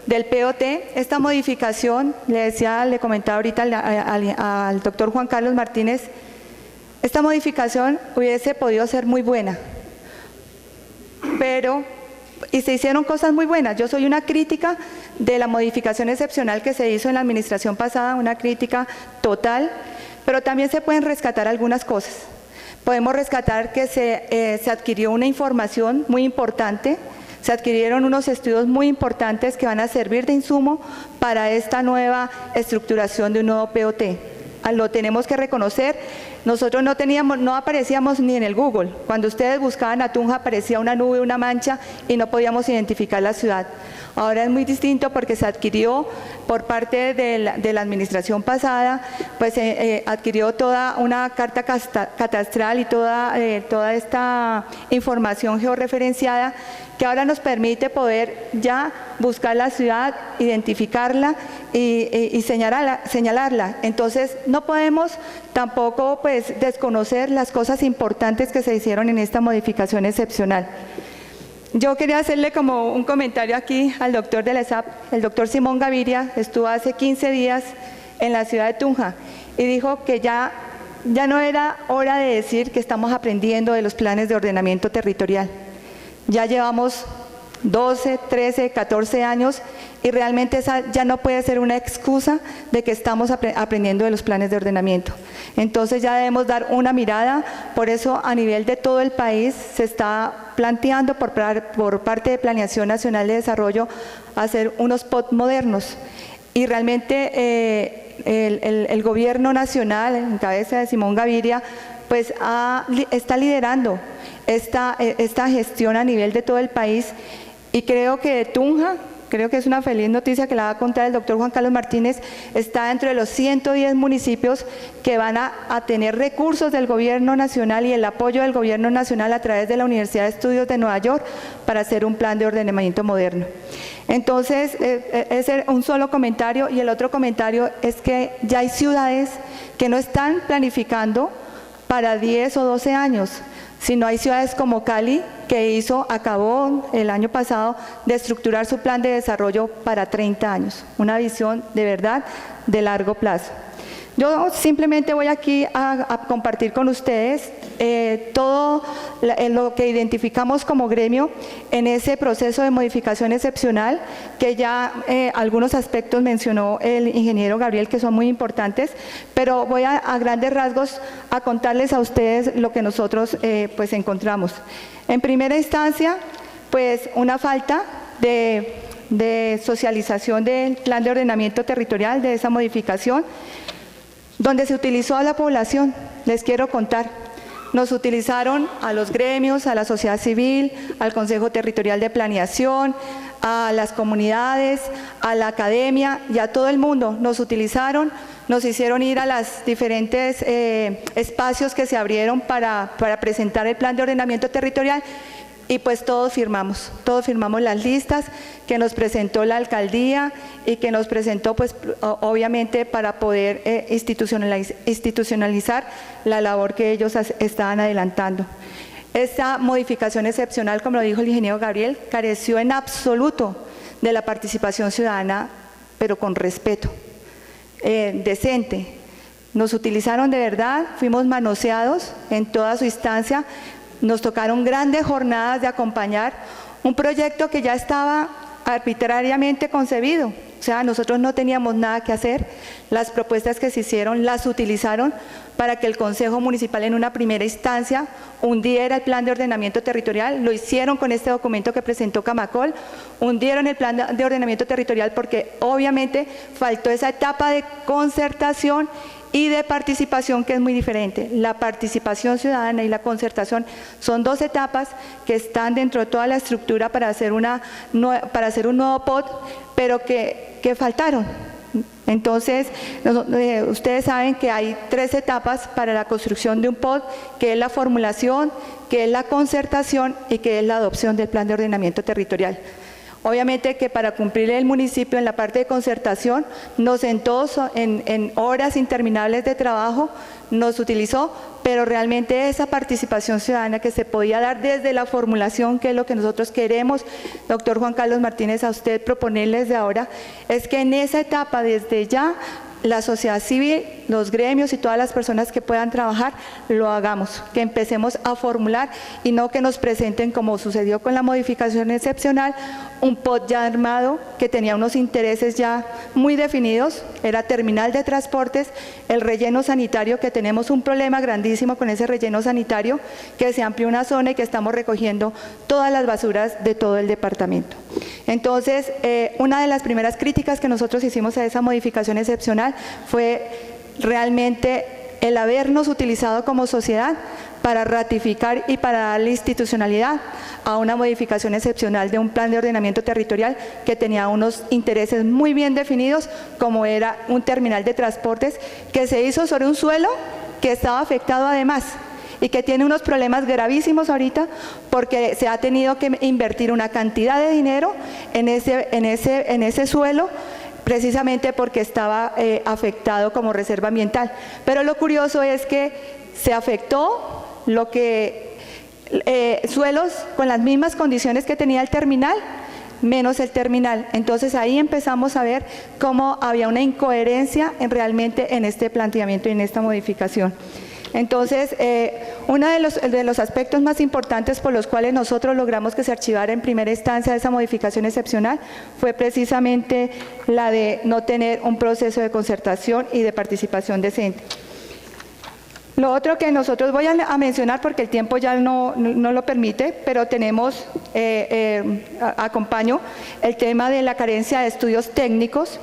del POT. Esta modificación, le comentaba ahorita al doctor Juan Carlos Martínez, esta modificación hubiese podido ser muy buena, y se hicieron cosas muy buenas. Yo soy una crítica de la modificación excepcional que se hizo en la administración pasada, una crítica total, pero también se pueden rescatar algunas cosas. Podemos rescatar que se adquirió una información muy importante, se adquirieron unos estudios muy importantes que van a servir de insumo para esta nueva estructuración de un nuevo POT. Lo tenemos que reconocer. Nosotros no aparecíamos ni en el Google. Cuando ustedes buscaban a Tunja aparecía una nube, una mancha y no podíamos identificar la ciudad. Ahora es muy distinto porque se adquirió por parte de la administración pasada, pues adquirió toda una carta catastral y toda esta información georreferenciada que ahora nos permite poder ya buscar la ciudad, identificarla y señalarla. Entonces no podemos tampoco pues desconocer las cosas importantes que se hicieron en esta modificación excepcional. Yo quería hacerle como un comentario aquí al doctor de la ESAP. El doctor Simón Gaviria estuvo hace 15 días en la ciudad de Tunja y dijo que ya no era hora de decir que estamos aprendiendo de los planes de ordenamiento territorial. Ya llevamos 12, 13, 14 años, y realmente esa ya no puede ser una excusa de que estamos aprendiendo de los planes de ordenamiento. Entonces ya debemos dar una mirada, por eso a nivel de todo el país se está planteando por parte de Planeación Nacional de Desarrollo hacer unos POT modernos, y realmente el gobierno nacional, en cabeza de Simón Gaviria, pues está liderando esta gestión a nivel de todo el país, y creo que Tunja, creo que es una feliz noticia que la va a contar el doctor Juan Carlos Martínez, está dentro de los 110 municipios que van a tener recursos del gobierno nacional y el apoyo del gobierno nacional a través de la Universidad de Estudios de Nueva York para hacer un plan de ordenamiento moderno. Entonces, ese es un solo comentario, y el otro comentario es que ya hay ciudades que no están planificando para 10 o 12 años, sino hay ciudades como Cali que acabó el año pasado de estructurar su plan de desarrollo para 30 años, una visión de verdad de largo plazo. Yo simplemente voy aquí a compartir con ustedes todo lo que identificamos como gremio en ese proceso de modificación excepcional, que ya algunos aspectos mencionó el ingeniero Gabriel que son muy importantes, pero voy a grandes rasgos a contarles a ustedes lo que nosotros pues encontramos. En primera instancia, pues una falta de socialización del plan de ordenamiento territorial, de esa modificación, donde se utilizó a la población. Les quiero contar, nos utilizaron a los gremios, a la sociedad civil, al Consejo Territorial de Planeación, a las comunidades, a la academia y a todo el mundo. Nos utilizaron, nos hicieron ir a los diferentes espacios que se abrieron para presentar el plan de ordenamiento territorial, y pues todos firmamos las listas que nos presentó la alcaldía y que nos presentó pues obviamente para poder institucionalizar la labor que ellos estaban adelantando. Esta modificación excepcional, como lo dijo el ingeniero Gabriel, careció en absoluto de la participación ciudadana, pero con respeto, decente. Nos utilizaron de verdad, fuimos manoseados en toda su instancia. Nos tocaron grandes jornadas de acompañar un proyecto que ya estaba arbitrariamente concebido. O sea, nosotros no teníamos nada que hacer. Las propuestas que se hicieron las utilizaron para que el Consejo Municipal en una primera instancia hundiera el plan de ordenamiento territorial. Lo hicieron con este documento que presentó Camacol, hundieron el plan de ordenamiento territorial porque obviamente faltó esa etapa de concertación y de participación, que es muy diferente. La participación ciudadana y la concertación son dos etapas que están dentro de toda la estructura para hacer un nuevo POT, pero que faltaron. Entonces, ustedes saben que hay 3 etapas para la construcción de un POT, que es la formulación, que es la concertación y que es la adopción del plan de ordenamiento territorial. Obviamente que para cumplir el municipio en la parte de concertación nos sentó en horas interminables de trabajo, nos utilizó, pero realmente esa participación ciudadana que se podía dar desde la formulación, que es lo que nosotros queremos, doctor Juan Carlos Martínez, a usted proponerles de ahora, es que en esa etapa desde ya la sociedad civil, los gremios y todas las personas que puedan trabajar, lo hagamos, que empecemos a formular y no que nos presenten, como sucedió con la modificación excepcional, un POT ya armado que tenía unos intereses ya muy definidos, era terminal de transportes, el relleno sanitario, que tenemos un problema grandísimo con ese relleno sanitario, que se amplió una zona y que estamos recogiendo todas las basuras de todo el departamento. Entonces, una de las primeras críticas que nosotros hicimos a esa modificación excepcional fue realmente el habernos utilizado como sociedad para ratificar y para darle institucionalidad a una modificación excepcional de un plan de ordenamiento territorial que tenía unos intereses muy bien definidos, como era un terminal de transportes que se hizo sobre un suelo que estaba afectado además y que tiene unos problemas gravísimos ahorita porque se ha tenido que invertir una cantidad de dinero en ese suelo, precisamente porque estaba afectado como reserva ambiental. Pero lo curioso es que se afectó suelos con las mismas condiciones que tenía el terminal, menos el terminal. Entonces ahí empezamos a ver cómo había una incoherencia realmente en este planteamiento y en esta modificación. Entonces, Uno de los aspectos más importantes por los cuales nosotros logramos que se archivara en primera instancia esa modificación excepcional fue precisamente la de no tener un proceso de concertación y de participación decente. Lo otro que nosotros voy a mencionar porque el tiempo ya no lo permite, pero tenemos, acompaño el tema de la carencia de estudios técnicos.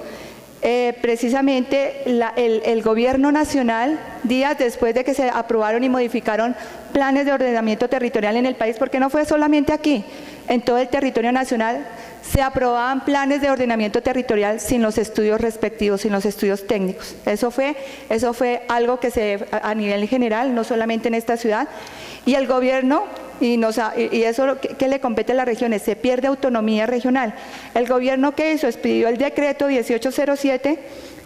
Precisamente el gobierno nacional, días después de que se aprobaron y modificaron planes de ordenamiento territorial en el país, porque no fue solamente aquí, en todo el territorio nacional se aprobaban planes de ordenamiento territorial sin los estudios respectivos, sin los estudios técnicos. Eso fue algo que a nivel general, no solamente en esta ciudad, y el gobierno, y eso que le compete a las regiones, se pierde autonomía regional. El gobierno que hizo, expidió el decreto 1807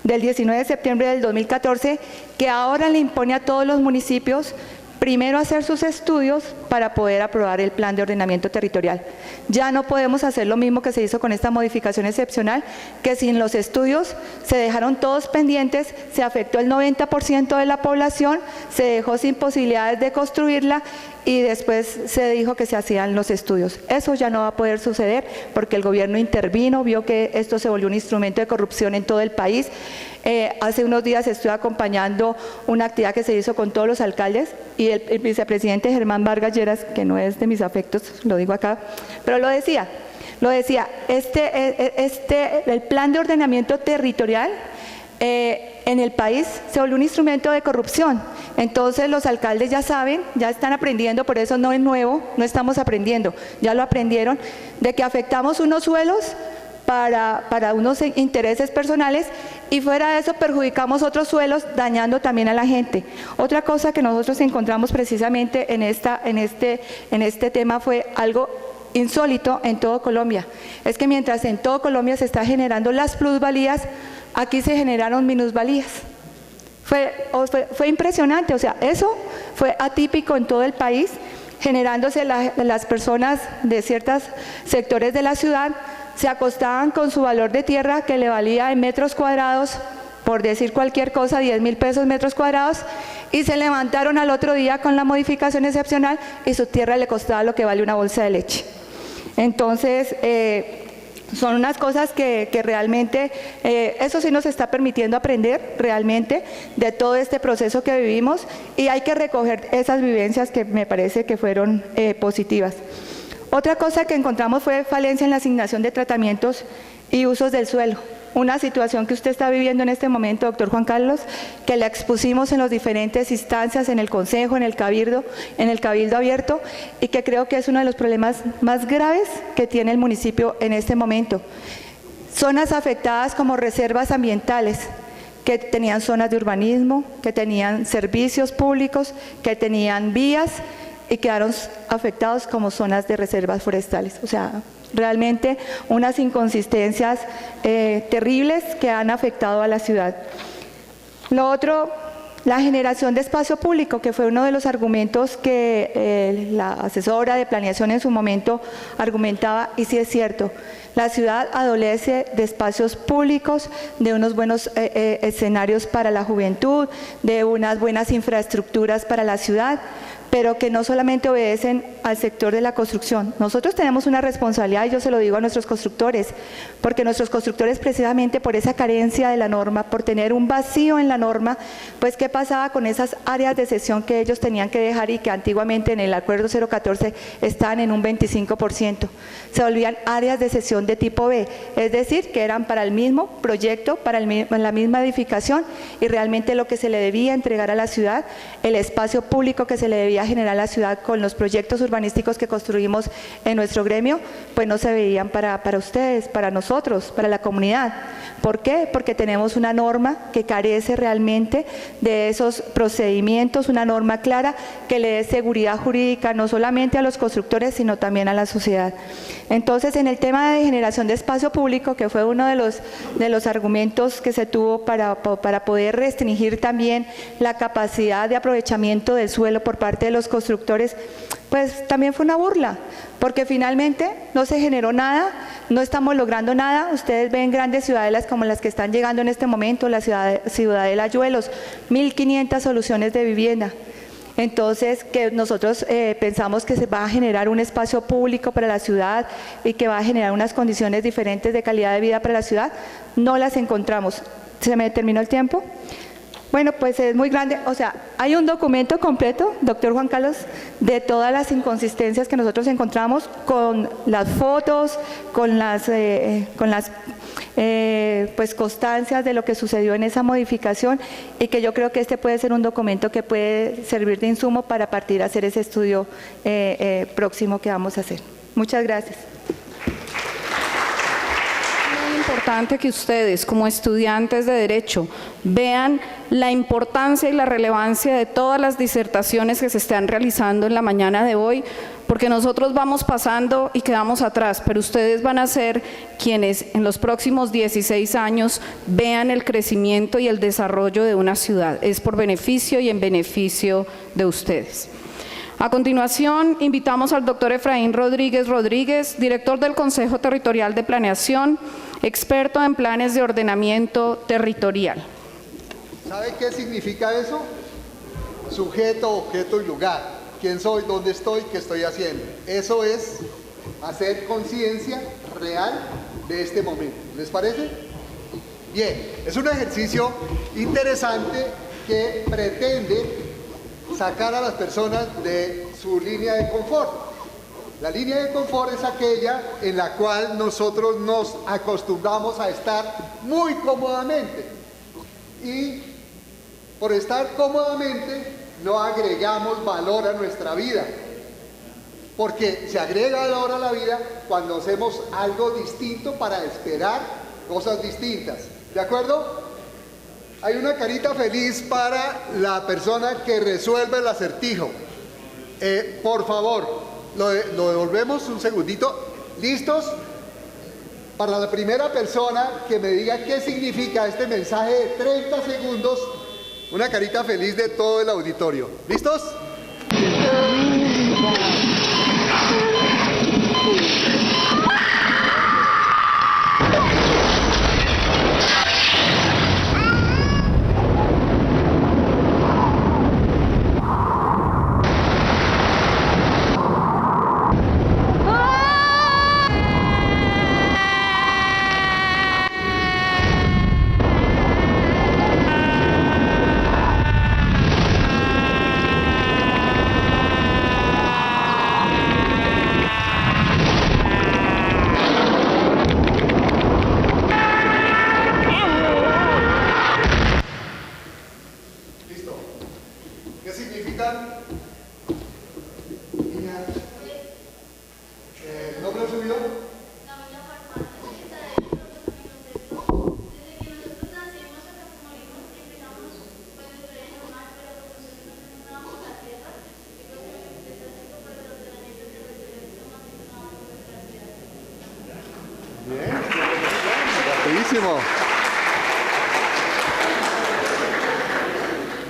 del 19 de septiembre del 2014, que ahora le impone a todos los municipios primero hacer sus estudios para poder aprobar el plan de ordenamiento territorial. Ya no podemos hacer lo mismo que se hizo con esta modificación excepcional, que sin los estudios se dejaron todos pendientes, se afectó el 90% de la población, se dejó sin posibilidades de construirla y después se dijo que se hacían los estudios. Eso ya no va a poder suceder porque el gobierno intervino, vio que esto se volvió un instrumento de corrupción en todo el país. Hace unos días estuve acompañando una actividad que se hizo con todos los alcaldes y el vicepresidente Germán Vargas Lleras, que no es de mis afectos, lo digo acá, pero lo decía, el plan de ordenamiento territorial en el país se volvió un instrumento de corrupción. Entonces los alcaldes ya saben, ya están aprendiendo, por eso no es nuevo, no estamos aprendiendo, ya lo aprendieron, de que afectamos unos suelos para unos intereses personales y fuera de eso perjudicamos otros suelos dañando también a la gente. Otra cosa que nosotros encontramos precisamente en este tema fue algo insólito en todo Colombia. Es que mientras en todo Colombia se está generando las plusvalías, aquí se generaron minusvalías. Fue impresionante, o sea, eso fue atípico en todo el país, generándose las personas de ciertos sectores de la ciudad se acostaban con su valor de tierra que le valía en metros cuadrados, por decir cualquier cosa, 10.000 pesos metros cuadrados, y se levantaron al otro día con la modificación excepcional y su tierra le costaba lo que vale una bolsa de leche. Entonces, son unas cosas que realmente, eso sí nos está permitiendo aprender realmente de todo este proceso que vivimos y hay que recoger esas vivencias que me parece que fueron positivas. Otra cosa que encontramos fue falencia en la asignación de tratamientos y usos del suelo. Una situación que usted está viviendo en este momento, doctor Juan Carlos, que la expusimos en las diferentes instancias, en el Consejo, en el Cabildo abierto, y que creo que es uno de los problemas más graves que tiene el municipio en este momento. Zonas afectadas como reservas ambientales, que tenían zonas de urbanismo, que tenían servicios públicos, que tenían vías, y quedaron afectados como zonas de reservas forestales. O sea, realmente unas inconsistencias terribles que han afectado a la ciudad. Lo otro, la generación de espacio público, que fue uno de los argumentos que la asesora de planeación en su momento argumentaba, y sí es cierto, la ciudad adolece de espacios públicos, de unos buenos escenarios para la juventud, de unas buenas infraestructuras para la ciudad, pero que no solamente obedecen al sector de la construcción. Nosotros tenemos una responsabilidad, y yo se lo digo a nuestros constructores, porque nuestros constructores precisamente por esa carencia de la norma, por tener un vacío en la norma, pues ¿qué pasaba con esas áreas de cesión que ellos tenían que dejar y que antiguamente en el acuerdo 014 estaban en un 25%? Se volvían áreas de cesión de tipo B, es decir, que eran para el mismo proyecto, para la misma edificación y realmente lo que se le debía entregar a la ciudad, el espacio público que se le debía generar a la ciudad con los proyectos urbanísticos que construimos en nuestro gremio, pues no se veían para ustedes, para nosotros, para la comunidad. ¿Por qué? Porque tenemos una norma que carece realmente de esos procedimientos, una norma clara que le dé seguridad jurídica no solamente a los constructores, sino también a la sociedad. Entonces, en el tema de generación de espacio público, que fue uno de los argumentos que se tuvo para poder restringir también la capacidad de aprovechamiento del suelo por parte de los constructores, pues también fue una burla, porque finalmente no se generó nada, no estamos logrando nada. Ustedes ven grandes ciudadelas como las que están llegando en este momento, la Ciudadela Ayuelos, 1.500 soluciones de vivienda. Entonces, que nosotros pensamos que se va a generar un espacio público para la ciudad y que va a generar unas condiciones diferentes de calidad de vida para la ciudad, no las encontramos. ¿Se me terminó el tiempo? Bueno, pues es muy grande, o sea, hay un documento completo, doctor Juan Carlos, de todas las inconsistencias que nosotros encontramos con las fotos, con las pues constancias de lo que sucedió en esa modificación, y que yo creo que este puede ser un documento que puede servir de insumo para partir a hacer ese estudio próximo que vamos a hacer. Muchas gracias. Es importante que ustedes, como estudiantes de Derecho, vean la importancia y la relevancia de todas las disertaciones que se están realizando en la mañana de hoy, porque nosotros vamos pasando y quedamos atrás, pero ustedes van a ser quienes en los próximos 16 años vean el crecimiento y el desarrollo de una ciudad. Es por beneficio y en beneficio de ustedes. A continuación, invitamos al doctor Efraín Rodríguez Rodríguez, director del Consejo Territorial de Planeación, experto en planes de ordenamiento territorial. ¿Sabe qué significa eso? Sujeto, objeto y lugar. ¿Quién soy? ¿Dónde estoy? ¿Qué estoy haciendo? Eso es hacer conciencia real de este momento. ¿Les parece? Bien, es un ejercicio interesante que pretende sacar a las personas de su línea de confort. La línea de confort es aquella en la cual nosotros nos acostumbramos a estar muy cómodamente. Y por estar cómodamente no agregamos valor a nuestra vida. Porque se agrega valor a la vida cuando hacemos algo distinto para esperar cosas distintas. ¿De acuerdo? Hay una carita feliz para la persona que resuelve el acertijo. Por favor, lo devolvemos un segundito. ¿Listos? Para la primera persona que me diga qué significa este mensaje de 30 segundos, una carita feliz de todo el auditorio. ¿Listos?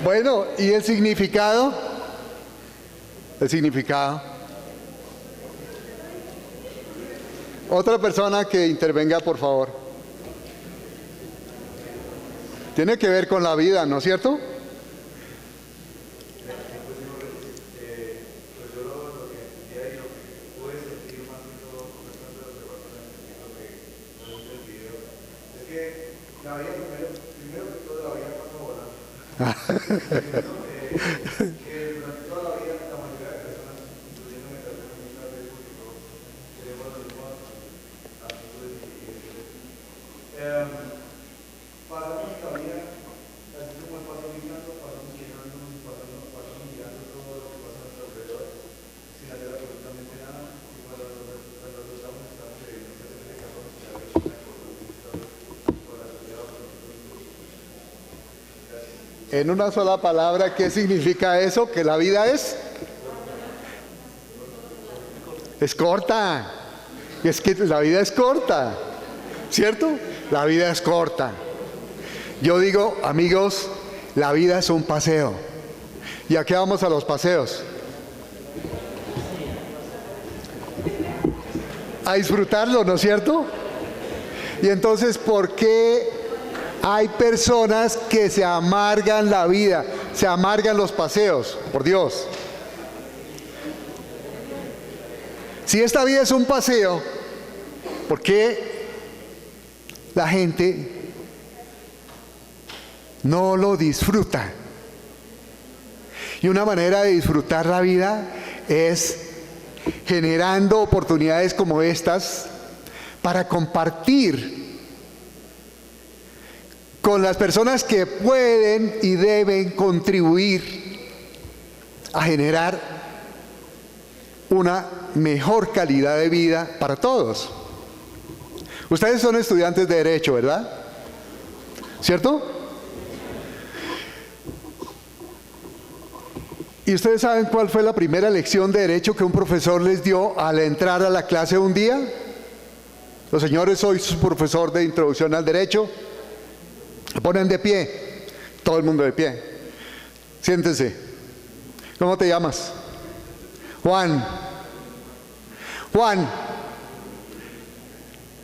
Bueno, ¿y el significado? El significado. Otra persona que intervenga, por favor. Tiene que ver con la vida, ¿no es cierto? En una sola palabra, ¿qué significa eso? Que la vida es corta. Es que la vida es corta, ¿cierto? La vida es corta. Yo digo, amigos, la vida es un paseo. ¿Y a qué vamos a los paseos? A disfrutarlo, ¿no es cierto? Y entonces, ¿por qué hay personas que se amargan la vida? se amargan los paseos, por Dios. Si esta vida es un paseo, ¿por qué la gente no lo disfruta? Y una manera de disfrutar la vida es generando oportunidades como estas para compartir con las personas que pueden y deben contribuir a generar una mejor calidad de vida para todos. Ustedes son estudiantes de Derecho, ¿verdad? ¿Cierto? ¿Y ustedes saben cuál fue la primera lección de Derecho que un profesor les dio al entrar a la clase un día? Los señores, soy su profesor de Introducción al Derecho. Se ponen de pie, todo el mundo de pie. Siéntense. ¿Cómo te llamas? Juan. Juan,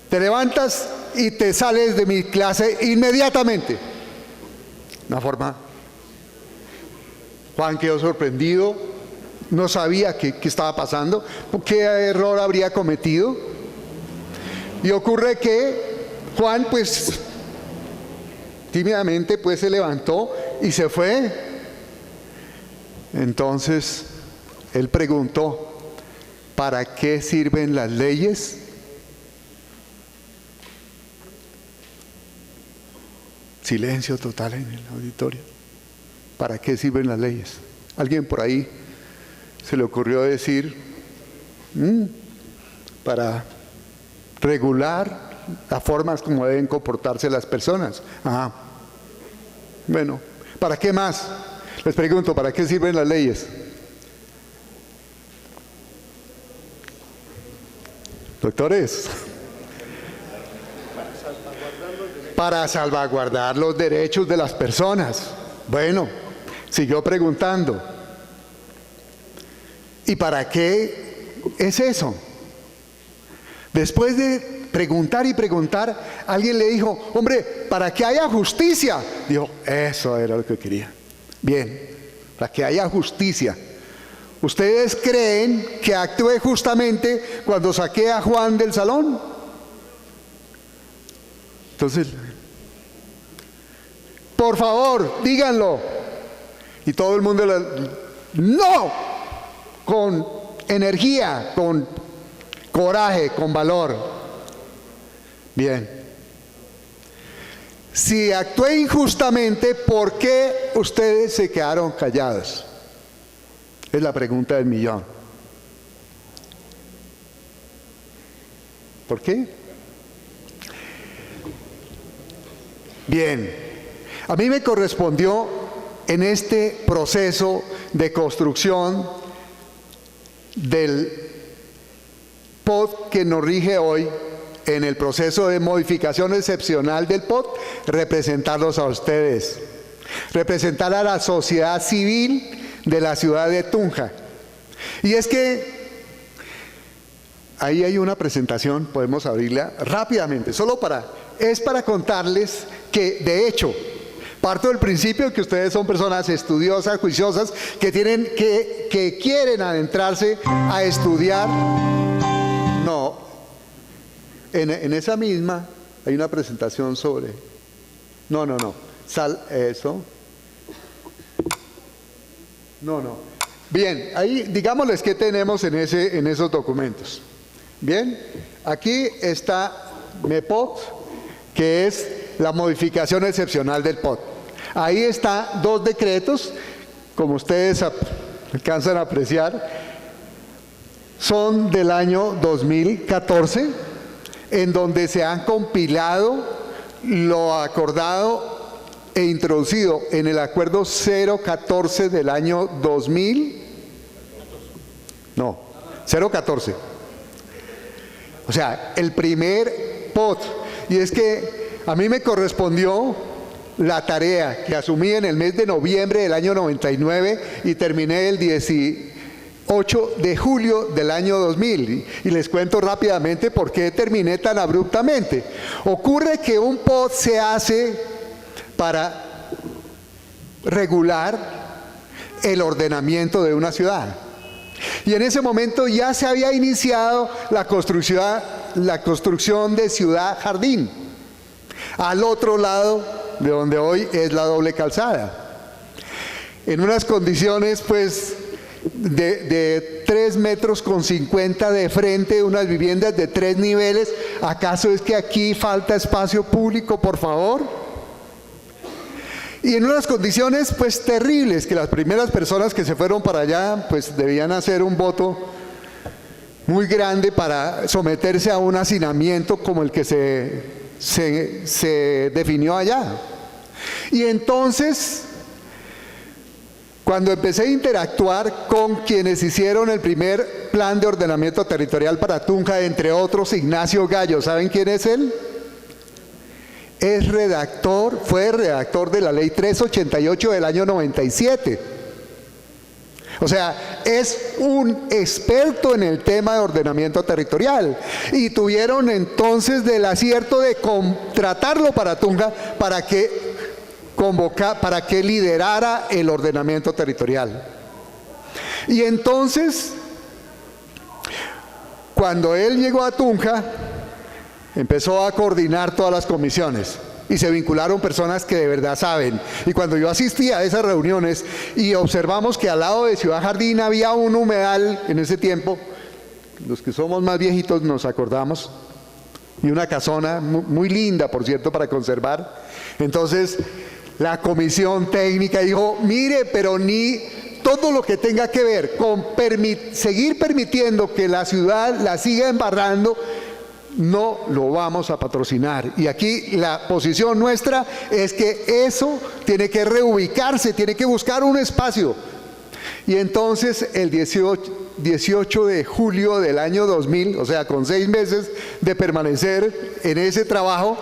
te levantas y te sales de mi clase inmediatamente. Una forma. Juan quedó sorprendido, no sabía qué estaba pasando, qué error habría cometido. Y ocurre que Juan, pues, tímidamente, pues, se levantó y se fue. Entonces, él preguntó, ¿para qué sirven las leyes? Silencio total en el auditorio. ¿Para qué sirven las leyes? Alguien por ahí se le ocurrió decir, para regular las formas como deben comportarse las personas. Ajá. Bueno, ¿para qué más? Les pregunto, ¿para qué sirven las leyes? Doctores, para salvaguardar los derechos de las personas. Bueno, siguió preguntando, ¿y para qué es eso? Después de preguntar y preguntar, alguien le dijo, hombre, para que haya justicia. Dijo, eso era lo que quería. Bien, para que haya justicia. ¿Ustedes creen que actué justamente cuando saqué a Juan del salón? Entonces, por favor, díganlo. Y todo el mundo no, con energía, con coraje, con valor. Bien. Si actué injustamente, ¿por qué ustedes se quedaron callados? Es la pregunta del millón. ¿Por qué? Bien, a mí me correspondió en este proceso de construcción del POT que nos rige hoy, en el proceso de modificación excepcional del POT, representarlos a ustedes, representar a la sociedad civil de la ciudad de Tunja. Y es que ahí hay una presentación, podemos abrirla rápidamente, es para contarles que, de hecho, parto del principio que ustedes son personas estudiosas, juiciosas, que quieren adentrarse a estudiar. No, en esa misma hay una presentación sobre... No. Eso. No. Bien, ahí digámosles qué tenemos en esos documentos. Bien, aquí está MEPOT, que es la modificación excepcional del POT. Ahí está 2 decretos, como ustedes alcanzan a apreciar, son del año 2014, en donde se han compilado lo acordado e introducido en el acuerdo 014 del año 2000. No, 014. O sea, el primer POT. Y es que a mí me correspondió la tarea que asumí en el mes de noviembre del año 99 y terminé el 18 de julio del año 2000. Y les cuento rápidamente por qué terminé tan abruptamente. Ocurre que un POT se hace para regular el ordenamiento de una ciudad. Y en ese momento ya se había iniciado la construcción de Ciudad Jardín, al otro lado de donde hoy es la doble calzada, en unas condiciones pues de 3,50 metros de frente, unas viviendas de 3 niveles. ¿Acaso es que aquí falta espacio público, por favor? Y en unas condiciones pues terribles, que las primeras personas que se fueron para allá pues debían hacer un voto muy grande para someterse a un hacinamiento como el que se definió allá. Y entonces, cuando empecé a interactuar con quienes hicieron el primer plan de ordenamiento territorial para Tunja, entre otros Ignacio Gallo, ¿saben quién es él? Fue redactor de la ley 388 del año 97. O sea, es un experto en el tema de ordenamiento territorial. Y tuvieron entonces del acierto de contratarlo para Tunja para que liderara el ordenamiento territorial. Y entonces, cuando él llegó a Tunja, empezó a coordinar todas las comisiones y se vincularon personas que de verdad saben. Y cuando yo asistí a esas reuniones y observamos que al lado de Ciudad Jardín había un humedal en ese tiempo, los que somos más viejitos nos acordamos, y una casona muy linda, por cierto, para conservar. Entonces la comisión técnica dijo, mire, pero ni todo lo que tenga que ver con seguir permitiendo que la ciudad la siga embarrando, no lo vamos a patrocinar. Y aquí la posición nuestra es que eso tiene que reubicarse, tiene que buscar un espacio. Y entonces el 18 de julio del año 2000, o sea, con 6 meses de permanecer en ese trabajo,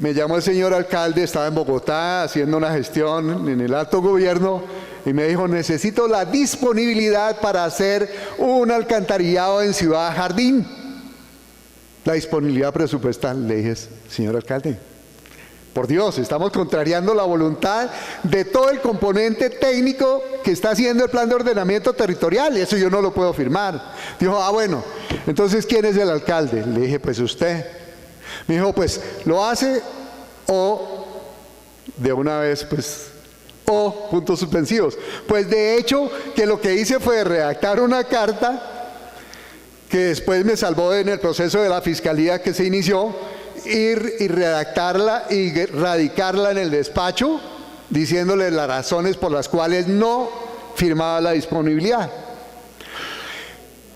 me llamó el señor alcalde, estaba en Bogotá haciendo una gestión en el alto gobierno, y me dijo, necesito la disponibilidad para hacer un alcantarillado en Ciudad Jardín. La disponibilidad presupuestal. Le dije, señor alcalde, por Dios, estamos contrariando la voluntad de todo el componente técnico que está haciendo el plan de ordenamiento territorial, y eso yo no lo puedo firmar. Dijo, bueno, entonces ¿quién es el alcalde? Le dije, pues usted. Me dijo, pues lo hace o de una vez, pues, o puntos suspensivos. Pues de hecho que lo que hice fue redactar una carta que después me salvó en el proceso de la fiscalía que se inició, ir y redactarla y radicarla en el despacho, diciéndole las razones por las cuales no firmaba la disponibilidad.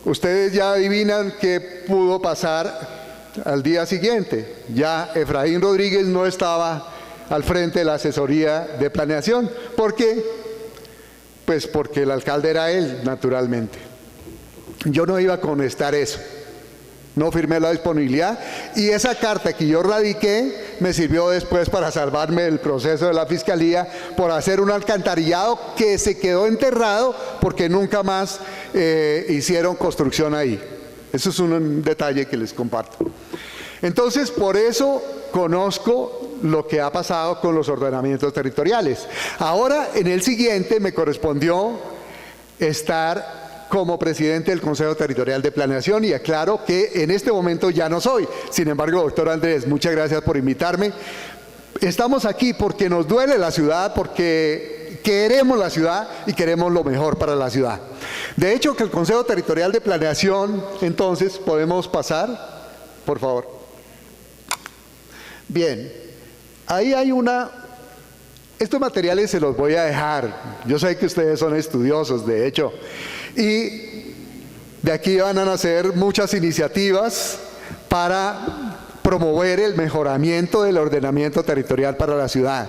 Ustedes ya adivinan qué pudo pasar al día siguiente. Ya Efraín Rodríguez no estaba al frente de la asesoría de planeación. ¿Por qué? Pues porque el alcalde era él, naturalmente. Yo no iba a contestar eso, no firmé la disponibilidad, y esa carta que yo radiqué me sirvió después para salvarme del proceso de la fiscalía por hacer un alcantarillado que se quedó enterrado porque nunca más hicieron construcción ahí. Eso es un detalle que les comparto. Entonces, por eso conozco lo que ha pasado con los ordenamientos territoriales. Ahora, en el siguiente, me correspondió estar como presidente del Consejo Territorial de Planeación, y aclaro que en este momento ya no soy. Sin embargo, doctor Andrés, muchas gracias por invitarme. Estamos aquí porque nos duele la ciudad, porque queremos la ciudad y queremos lo mejor para la ciudad. De hecho, que el Consejo Territorial de Planeación, entonces, ¿podemos pasar? Por favor. Bien, ahí hay estos materiales se los voy a dejar. Yo sé que ustedes son estudiosos, de hecho. Y de aquí van a nacer muchas iniciativas para promover el mejoramiento del ordenamiento territorial para la ciudad.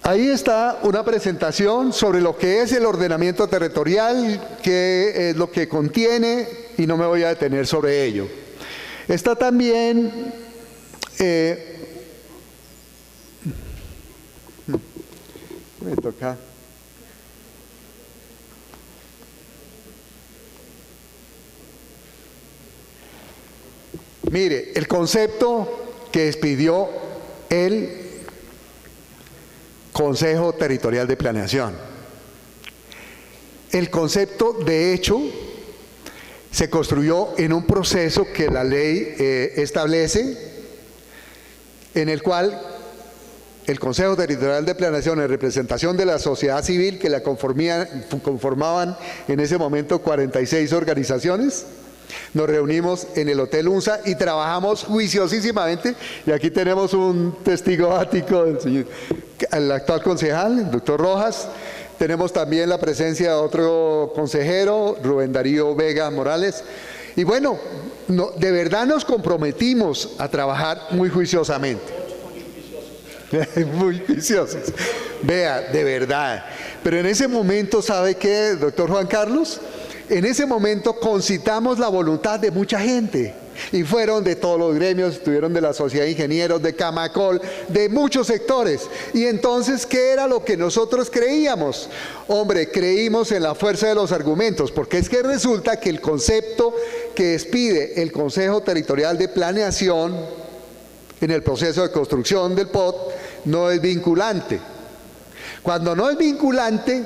Ahí está una presentación sobre lo que es el ordenamiento territorial, qué es lo que contiene, y no me voy a detener sobre ello. Está también me toca. Mire, el concepto que expidió el Consejo Territorial de Planeación. El concepto, de hecho, se construyó en un proceso que la ley establece, en el cual el Consejo Territorial de Planeación, en representación de la sociedad civil que la conformaban en ese momento 46 organizaciones, nos reunimos en el Hotel UNSA y trabajamos juiciosísimamente, y aquí tenemos un testigo ático del señor, el actual concejal, el doctor Rojas. Tenemos también la presencia de otro consejero, Rubén Darío Vega Morales. Y bueno, de verdad nos comprometimos a trabajar muy juiciosamente. Muy juiciosos. Vea, de verdad. Pero en ese momento, ¿sabe qué, doctor Juan Carlos? En ese momento concitamos la voluntad de mucha gente. Y fueron de todos los gremios, estuvieron de la Sociedad de Ingenieros, de Camacol, de muchos sectores. Y entonces, ¿qué era lo que nosotros creíamos? Hombre, creímos en la fuerza de los argumentos, porque es que resulta que el concepto que expide el Consejo Territorial de Planeación en el proceso de construcción del POT no es vinculante. Cuando no es vinculante,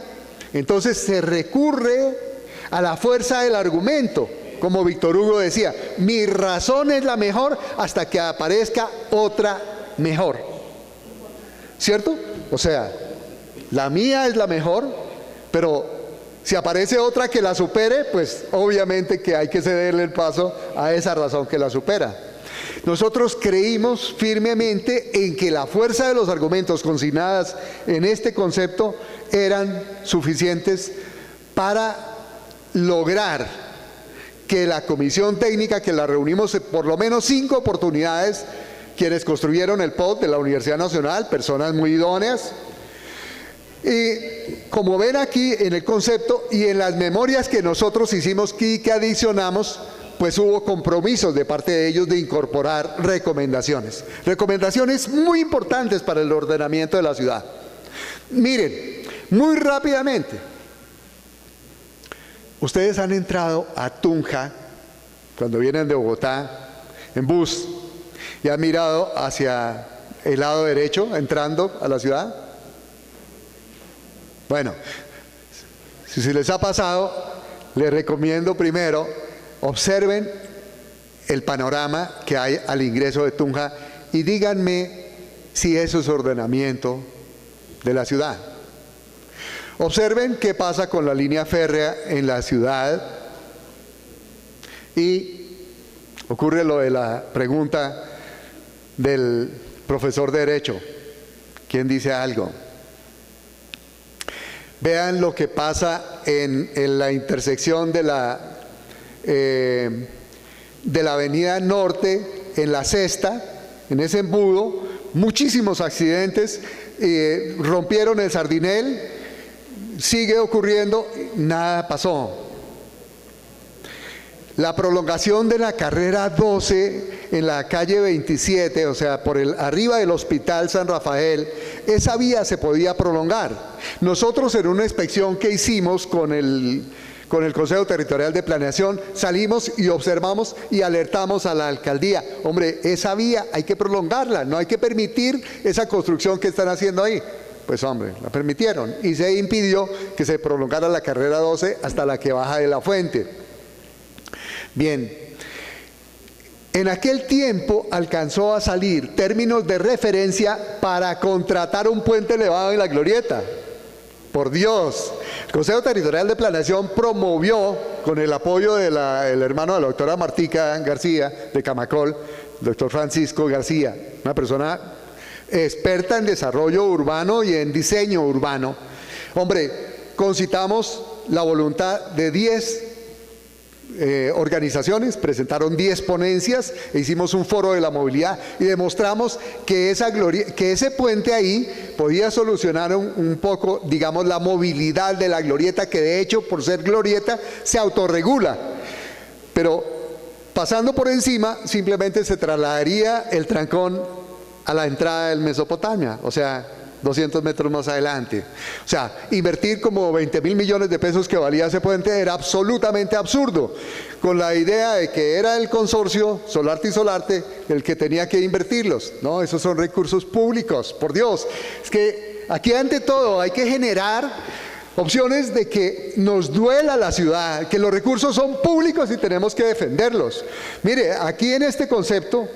entonces se recurre a la fuerza del argumento. Como Víctor Hugo decía, mi razón es la mejor hasta que aparezca otra mejor. ¿Cierto? O sea, la mía es la mejor, pero si aparece otra que la supere, pues obviamente que hay que cederle el paso a esa razón que la supera. Nosotros creímos firmemente en que la fuerza de los argumentos consignadas en este concepto eran suficientes para lograr que la comisión técnica, que la reunimos en por lo menos 5 oportunidades, quienes construyeron el POT de la Universidad Nacional, personas muy idóneas, y como ven aquí en el concepto y en las memorias que nosotros hicimos y que adicionamos, pues hubo compromisos de parte de ellos de incorporar recomendaciones. Recomendaciones muy importantes para el ordenamiento de la ciudad. Miren, muy rápidamente, ustedes han entrado a Tunja, cuando vienen de Bogotá, en bus, y han mirado hacia el lado derecho, entrando a la ciudad. Bueno, si se les ha pasado, les recomiendo primero, observen el panorama que hay al ingreso de Tunja y díganme si eso es ordenamiento de la ciudad. Observen qué pasa con la línea férrea en la ciudad y ocurre lo de la pregunta del profesor de Derecho. ¿Quién dice algo? Vean lo que pasa en la intersección de la avenida Norte, en la Sexta, en ese embudo, muchísimos accidentes, rompieron el Sardinel, sigue ocurriendo, nada pasó. La prolongación de la carrera 12 en la calle 27, o sea, por arriba del Hospital San Rafael, esa vía se podía prolongar. Nosotros en una inspección que hicimos con el Consejo Territorial de Planeación, salimos y observamos y alertamos a la alcaldía. Hombre, esa vía hay que prolongarla, no hay que permitir esa construcción que están haciendo ahí. Pues hombre, la permitieron y se impidió que se prolongara la carrera 12 hasta la que baja de la fuente. Bien, en aquel tiempo alcanzó a salir términos de referencia para contratar un puente elevado en la Glorieta. Por Dios, el Consejo Territorial de Planeación promovió, con el apoyo del hermano de la doctora Martica García, de Camacol, el doctor Francisco García, una persona experta en desarrollo urbano y en diseño urbano. Hombre, concitamos la voluntad de 10 organizaciones, presentaron 10 ponencias e hicimos un foro de la movilidad y demostramos que ese puente ahí podía solucionar un poco, digamos, la movilidad de la glorieta, que de hecho, por ser glorieta, se autorregula. Pero pasando por encima, simplemente se trasladaría el trancón a la entrada del Mesopotamia, o sea, 200 metros más adelante. O sea, invertir como 20.000 millones de pesos que valía ese puente era absolutamente absurdo, con la idea de que era el consorcio Solarte y Solarte el que tenía que invertirlos. No, esos son recursos públicos, por Dios. Es que aquí ante todo hay que generar opciones de que nos duela la ciudad, que los recursos son públicos y tenemos que defenderlos. Mire, aquí en este concepto,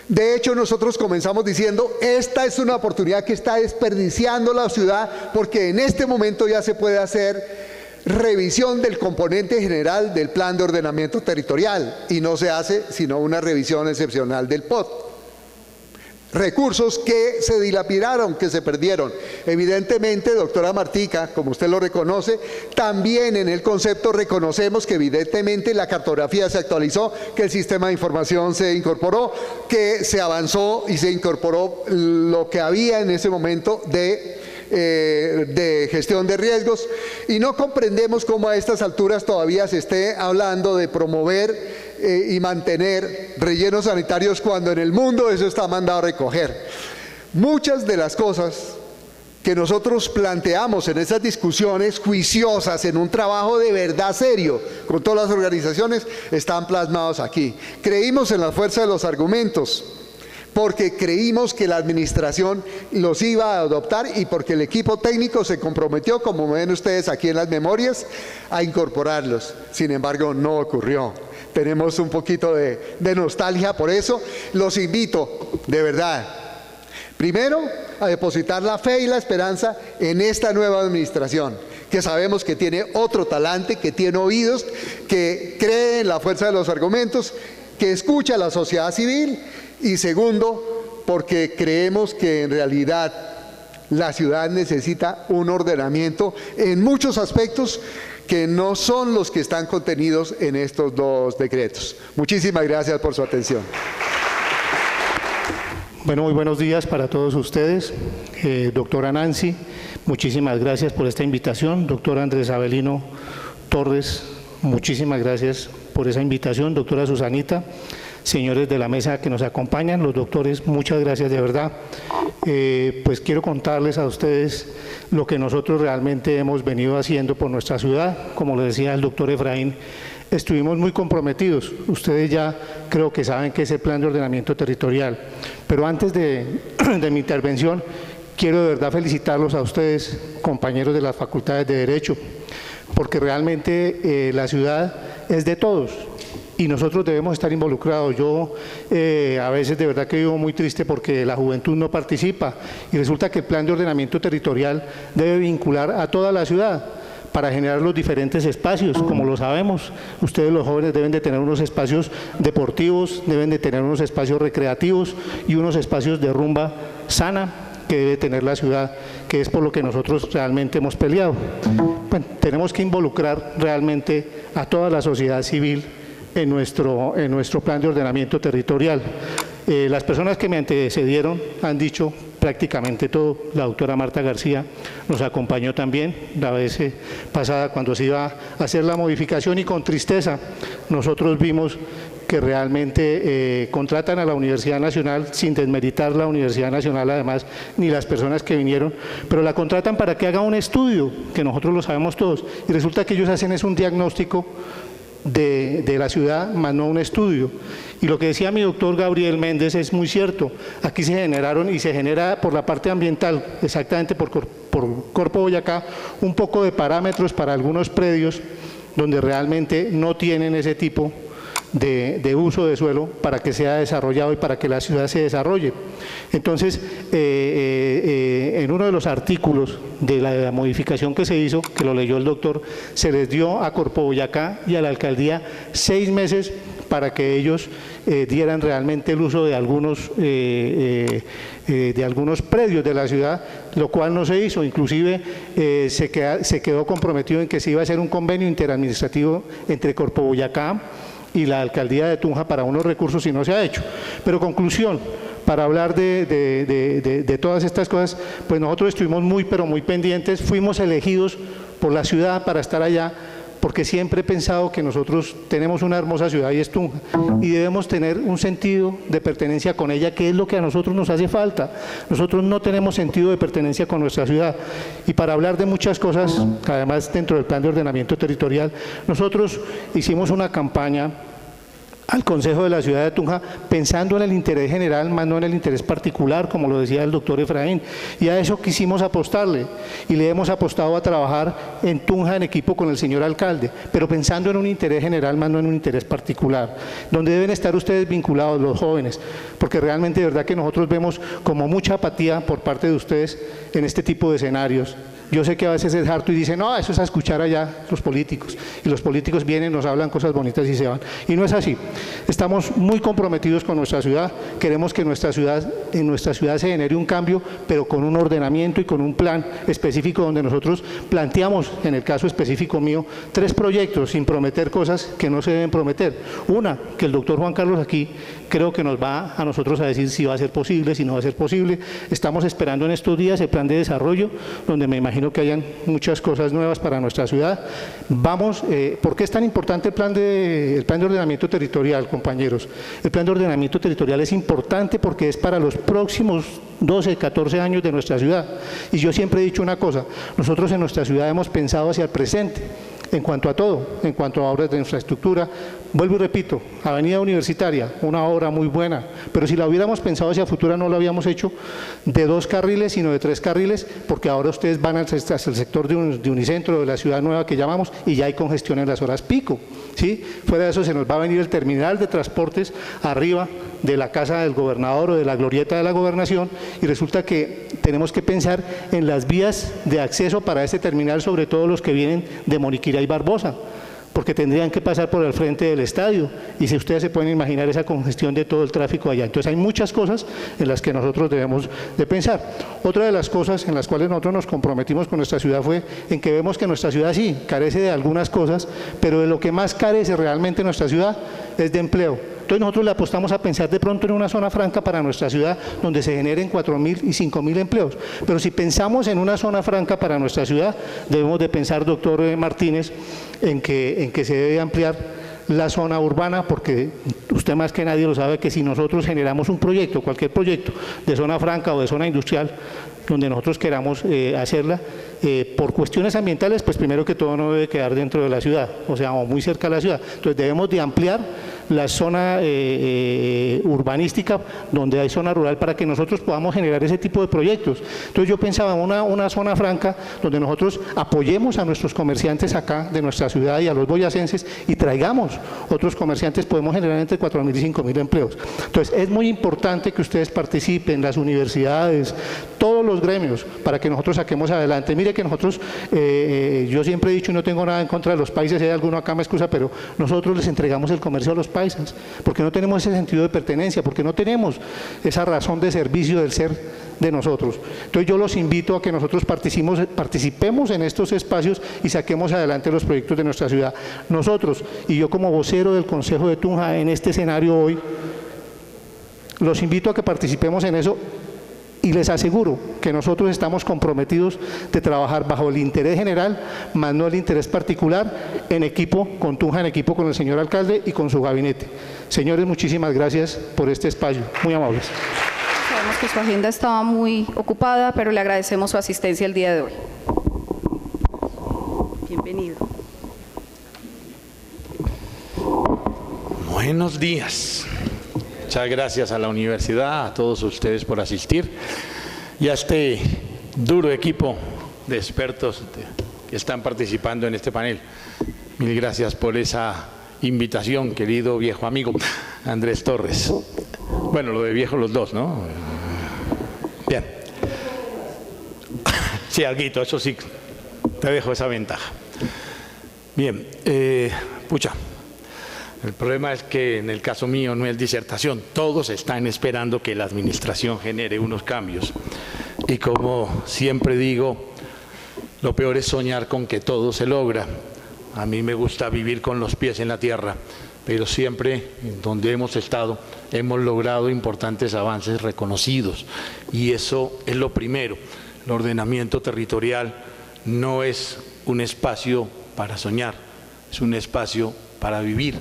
de hecho nosotros comenzamos diciendo, esta es una oportunidad que está desperdiciando la ciudad, porque en este momento ya se puede hacer revisión del componente general del Plan de Ordenamiento Territorial y no se hace sino una revisión excepcional del POT. Recursos que se dilapidaron, que se perdieron. Evidentemente, doctora Martica, como usted lo reconoce, también en el concepto reconocemos que evidentemente la cartografía se actualizó, que el sistema de información se incorporó, que se avanzó y se incorporó lo que había en ese momento de gestión de riesgos, y no comprendemos cómo a estas alturas todavía se esté hablando de promover y mantener rellenos sanitarios cuando en el mundo eso está mandado a recoger. Muchas de las cosas que nosotros planteamos en esas discusiones juiciosas, en un trabajo de verdad serio con todas las organizaciones, están plasmados aquí. Creímos en la fuerza de los argumentos, porque creímos que la administración los iba a adoptar y porque el equipo técnico se comprometió, como ven ustedes aquí en las memorias, a incorporarlos. Sin embargo, no ocurrió. Tenemos un poquito de nostalgia por eso. Los invito, de verdad, primero, a depositar la fe y la esperanza en esta nueva administración, que sabemos que tiene otro talante, que tiene oídos, que cree en la fuerza de los argumentos, que escucha a la sociedad civil. Y segundo, porque creemos que en realidad la ciudad necesita un ordenamiento en muchos aspectos que no son los que están contenidos en estos dos decretos. Muchísimas gracias por su atención. Bueno, muy buenos días para todos ustedes. Doctora Nancy, muchísimas gracias por esta invitación. Doctor Andrés Avelino Torres, muchísimas gracias por esa invitación. Doctora Susanita, señores de la mesa que nos acompañan, los doctores, muchas gracias de verdad. Pues quiero contarles a ustedes lo que nosotros realmente hemos venido haciendo por nuestra ciudad. Como le decía el doctor Efraín, estuvimos muy comprometidos. Ustedes ya creo que saben qué es el Plan de Ordenamiento Territorial. Pero antes de mi intervención, quiero de verdad felicitarlos a ustedes, compañeros de las facultades de Derecho, porque realmente la ciudad es de todos. Y nosotros debemos estar involucrados. Yo a veces de verdad que vivo muy triste porque la juventud no participa y resulta que el Plan de Ordenamiento Territorial debe vincular a toda la ciudad para generar los diferentes espacios. Como lo sabemos, ustedes los jóvenes deben de tener unos espacios deportivos, deben de tener unos espacios recreativos y unos espacios de rumba sana que debe tener la ciudad, que es por lo que nosotros realmente hemos peleado. Bueno, tenemos que involucrar realmente a toda la sociedad civil en nuestro plan de ordenamiento territorial. Las personas que me antecedieron han dicho prácticamente todo. La doctora Marta García nos acompañó también la vez pasada cuando se iba a hacer la modificación y con tristeza nosotros vimos que realmente contratan a la Universidad Nacional sin desmeritar la Universidad Nacional además, ni las personas que vinieron, pero la contratan para que haga un estudio, que nosotros lo sabemos todos, y resulta que ellos hacen es un diagnóstico de la ciudad, más no un estudio. Y lo que decía mi doctor Gabriel Méndez es muy cierto. Aquí se generaron y se genera por la parte ambiental, exactamente por Corpo Boyacá, un poco de parámetros para algunos predios donde realmente no tienen ese tipo de uso de suelo para que sea desarrollado y para que la ciudad se desarrolle. Entonces, en uno de los artículos de la modificación que se hizo, que lo leyó el doctor, se les dio a Corpo Boyacá y a la alcaldía 6 meses para que ellos dieran realmente el uso de algunos predios de la ciudad, lo cual no se hizo. Inclusive se quedó comprometido en que se iba a hacer un convenio interadministrativo entre Corpo Boyacá y la alcaldía de Tunja para unos recursos y no se ha hecho. Pero conclusión, para hablar de todas estas cosas, pues nosotros estuvimos muy pero muy pendientes, fuimos elegidos por la ciudad para estar allá, porque siempre he pensado que nosotros tenemos una hermosa ciudad y es Tunja, y debemos tener un sentido de pertenencia con ella, que es lo que a nosotros nos hace falta. Nosotros no tenemos sentido de pertenencia con nuestra ciudad, y para hablar de muchas cosas, además dentro del Plan de Ordenamiento Territorial, nosotros hicimos una campaña al Consejo de la Ciudad de Tunja, pensando en el interés general, más no en el interés particular, como lo decía el doctor Efraín. Y a eso quisimos apostarle, y le hemos apostado a trabajar en Tunja en equipo con el señor alcalde, pero pensando en un interés general, más no en un interés particular, donde deben estar ustedes vinculados, los jóvenes, porque realmente de verdad que nosotros vemos como mucha apatía por parte de ustedes en este tipo de escenarios. Yo sé que a veces es harto y dicen, no, eso es a escuchar allá los políticos. Y los políticos vienen, nos hablan cosas bonitas y se van. Y no es así. Estamos muy comprometidos con nuestra ciudad. Queremos que en nuestra ciudad se genere un cambio, pero con un ordenamiento y con un plan específico donde nosotros planteamos, en el caso específico mío, 3 proyectos sin prometer cosas que no se deben prometer. Una, que el doctor Juan Carlos aquí creo que nos va a nosotros a decir si va a ser posible, si no va a ser posible. Estamos esperando en estos días el plan de desarrollo, donde me imagino que hayan muchas cosas nuevas para nuestra ciudad. Vamos, ¿por qué es tan importante el plan de ordenamiento territorial, compañeros? El plan de ordenamiento territorial es importante porque es para los próximos 12, 14 años de nuestra ciudad. Y yo siempre he dicho una cosa, nosotros en nuestra ciudad hemos pensado hacia el presente, en cuanto a todo, en cuanto a obras de infraestructura. Vuelvo y repito, Avenida Universitaria, una obra muy buena, pero si la hubiéramos pensado hacia futuro no lo habíamos hecho de 2 carriles, sino de 3 carriles, porque ahora ustedes van hasta el sector de Unicentro, de la ciudad nueva que llamamos, y ya hay congestión en las horas pico, ¿sí? Fuera de eso se nos va a venir el terminal de transportes arriba de la casa del gobernador o de la glorieta de la gobernación, y resulta que tenemos que pensar en las vías de acceso para este terminal, sobre todo los que vienen de Moniquirá y Barbosa, porque tendrían que pasar por el frente del estadio, y si ustedes se pueden imaginar esa congestión de todo el tráfico allá. Entonces hay muchas cosas en las que nosotros debemos de pensar. Otra de las cosas en las cuales nosotros nos comprometimos con nuestra ciudad fue en que vemos que nuestra ciudad sí carece de algunas cosas, pero de lo que más carece realmente nuestra ciudad es de empleo. Entonces nosotros le apostamos a pensar de pronto en una zona franca para nuestra ciudad donde se generen 4.000 y 5.000 empleos. Pero si pensamos en una zona franca para nuestra ciudad, debemos de pensar, doctor Martínez, en que se debe ampliar la zona urbana, porque usted más que nadie lo sabe que si nosotros generamos un proyecto, cualquier proyecto de zona franca o de zona industrial, donde nosotros queramos hacerla, por cuestiones ambientales, pues primero que todo no debe quedar dentro de la ciudad, o sea, o muy cerca de la ciudad. Entonces debemos de ampliar la zona urbanística donde hay zona rural para que nosotros podamos generar ese tipo de proyectos. Entonces yo pensaba una zona franca donde nosotros apoyemos a nuestros comerciantes acá de nuestra ciudad y a los boyacenses y traigamos otros comerciantes, podemos generar entre 4.000 y 5.000 empleos. Entonces es muy importante que ustedes participen, las universidades, todos los gremios, para que nosotros saquemos adelante. Mire que nosotros, yo siempre he dicho y no tengo nada en contra de los países, si hay alguno acá me excusa, pero nosotros les entregamos el comercio a los paisas, porque no tenemos ese sentido de pertenencia, porque no tenemos esa razón de servicio del ser de nosotros. Entonces yo los invito a que nosotros participemos en estos espacios y saquemos adelante los proyectos de nuestra ciudad. Nosotros, y yo como vocero del Consejo de Tunja en este escenario hoy, los invito a que participemos en eso. Y les aseguro que nosotros estamos comprometidos de trabajar bajo el interés general, más no el interés particular, en equipo con Tunja, en equipo con el señor alcalde y con su gabinete. Señores, muchísimas gracias por este espacio. Muy amables. Sabemos que su agenda estaba muy ocupada, pero le agradecemos su asistencia el día de hoy. Bienvenido. Buenos días. Muchas gracias a la universidad, a todos ustedes por asistir y a este duro equipo de expertos que están participando en este panel. Mil gracias por esa invitación, querido viejo amigo Andrés Torres. Bueno, lo de viejo los dos, ¿no? Bien. Sí, alguito, eso sí, te dejo esa ventaja. Bien, el problema es que en el caso mío no es disertación, todos están esperando que la administración genere unos cambios. Y como siempre digo, lo peor es soñar con que todo se logra. A mí me gusta vivir con los pies en la tierra, pero siempre donde hemos estado hemos logrado importantes avances reconocidos. Y eso es lo primero. El ordenamiento territorial no es un espacio para soñar, es un espacio para vivir.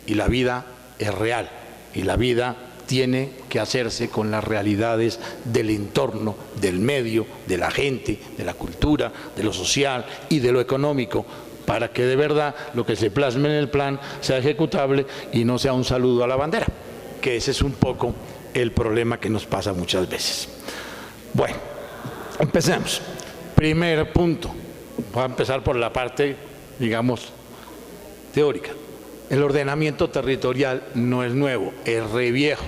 Y la vida es real, y la vida tiene que hacerse con las realidades del entorno, del medio, de la gente, de la cultura, de lo social y de lo económico. para que de verdad lo que se plasme en el plan sea ejecutable y no sea un saludo a la bandera, que ese es un poco el problema que nos pasa muchas veces. Bueno, empecemos. Primer punto, voy a empezar por la parte, digamos, teórica. El ordenamiento territorial no es nuevo, es re viejo.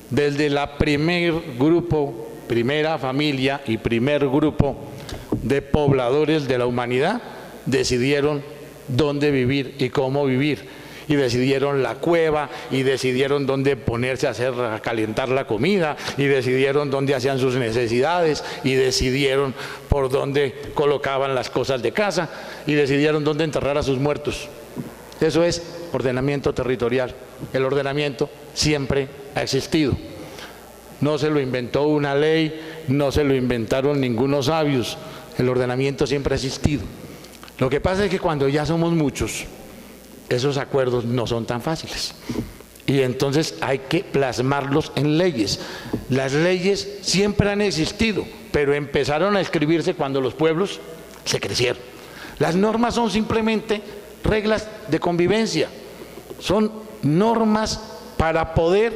Desde la primera familia y primer grupo de pobladores de la humanidad decidieron dónde vivir y cómo vivir, y decidieron la cueva, y decidieron dónde ponerse a calentar la comida, y decidieron dónde hacían sus necesidades, y decidieron por dónde colocaban las cosas de casa, y decidieron dónde enterrar a sus muertos. Eso es ordenamiento territorial. El ordenamiento siempre ha existido. No se lo inventó una ley, no se lo inventaron ningunos sabios. El ordenamiento siempre ha existido. Lo que pasa es que cuando ya somos muchos, esos acuerdos no son tan fáciles. Y entonces hay que plasmarlos en leyes. Las leyes siempre han existido, pero empezaron a escribirse cuando los pueblos se crecieron. Las normas son simplemente reglas de convivencia, son normas para poder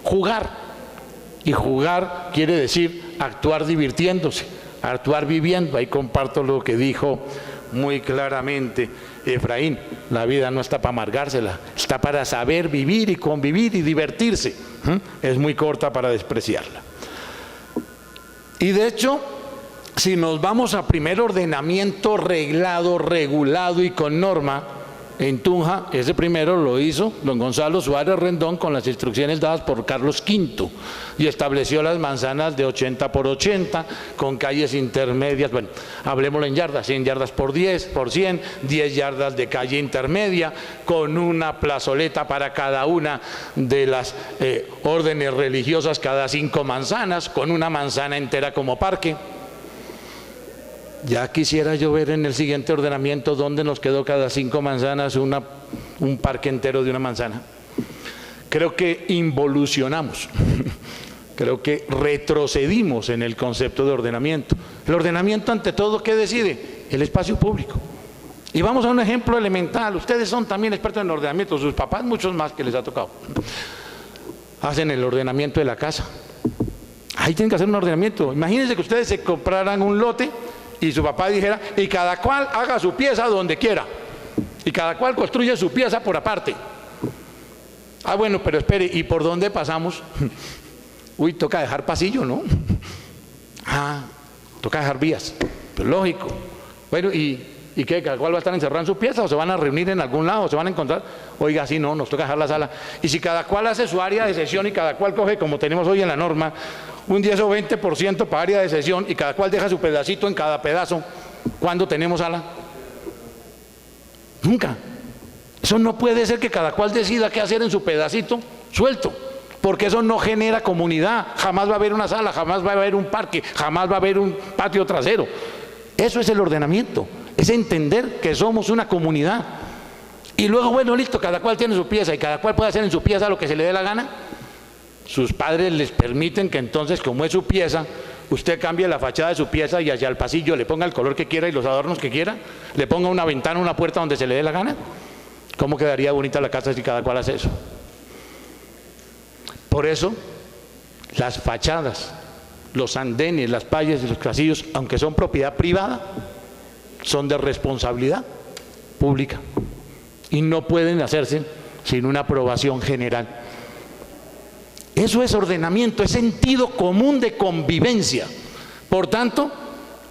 jugar, y jugar quiere decir actuar divirtiéndose, actuar viviendo. Ahí comparto lo que dijo muy claramente Efraín: la vida no está para amargársela, está para saber vivir y convivir y divertirse. Es muy corta para despreciarla. Y de hecho, si nos vamos a primer ordenamiento reglado, regulado y con norma, en Tunja, ese primero lo hizo don Gonzalo Suárez Rendón con las instrucciones dadas por Carlos V, y estableció las manzanas de 80 por 80, con calles intermedias, bueno, hablemoslo en yardas, 100 yardas por 10, por 100, 10 yardas de calle intermedia, con una plazoleta para cada una de las órdenes religiosas cada 5 manzanas, con una manzana entera como parque. Ya quisiera yo ver en el siguiente ordenamiento dónde nos quedó cada 5 manzanas un parque entero de una manzana. Creo que involucionamos, creo que retrocedimos en el concepto de ordenamiento. El ordenamiento, ante todo, ¿qué decide? El espacio público. Y vamos a un ejemplo elemental. Ustedes son también expertos en ordenamiento, sus papás muchos más que les ha tocado. Hacen el ordenamiento de la casa. Ahí tienen que hacer un ordenamiento. Imagínense que ustedes se compraran un lote y su papá dijera: y cada cual haga su pieza donde quiera, y cada cual construye su pieza por aparte. Ah, bueno, pero espere, ¿y por dónde pasamos? Uy, toca dejar pasillo, ¿no? Ah, toca dejar vías, pero lógico. Bueno, ¿y qué? ¿Cada cual va a estar encerrado en su pieza, o se van a reunir en algún lado, o se van a encontrar? Oiga, sí, no, nos toca dejar la sala. Y si cada cual hace su área de sesión y cada cual coge, como tenemos hoy en la norma, un 10 o 20% para área de sesión, y cada cual deja su pedacito en cada pedazo, ¿cuándo tenemos sala? Nunca. Eso no puede ser, que cada cual decida qué hacer en su pedacito suelto, porque eso no genera comunidad. Jamás va a haber una sala, jamás va a haber un parque, jamás va a haber un patio trasero. Eso es el ordenamiento, es entender que somos una comunidad. Y luego, bueno, listo, cada cual tiene su pieza y cada cual puede hacer en su pieza lo que se le dé la gana. Sus padres les permiten que entonces, como es su pieza, usted cambie la fachada de su pieza y hacia el pasillo le ponga el color que quiera y los adornos que quiera, le ponga una ventana, una puerta donde se le dé la gana. ¿Cómo quedaría bonita la casa si cada cual hace eso? Por eso, las fachadas, los andenes, las calles y los pasillos, aunque son propiedad privada, son de responsabilidad pública y no pueden hacerse sin una aprobación general. Eso es ordenamiento, es sentido común de convivencia. Por tanto,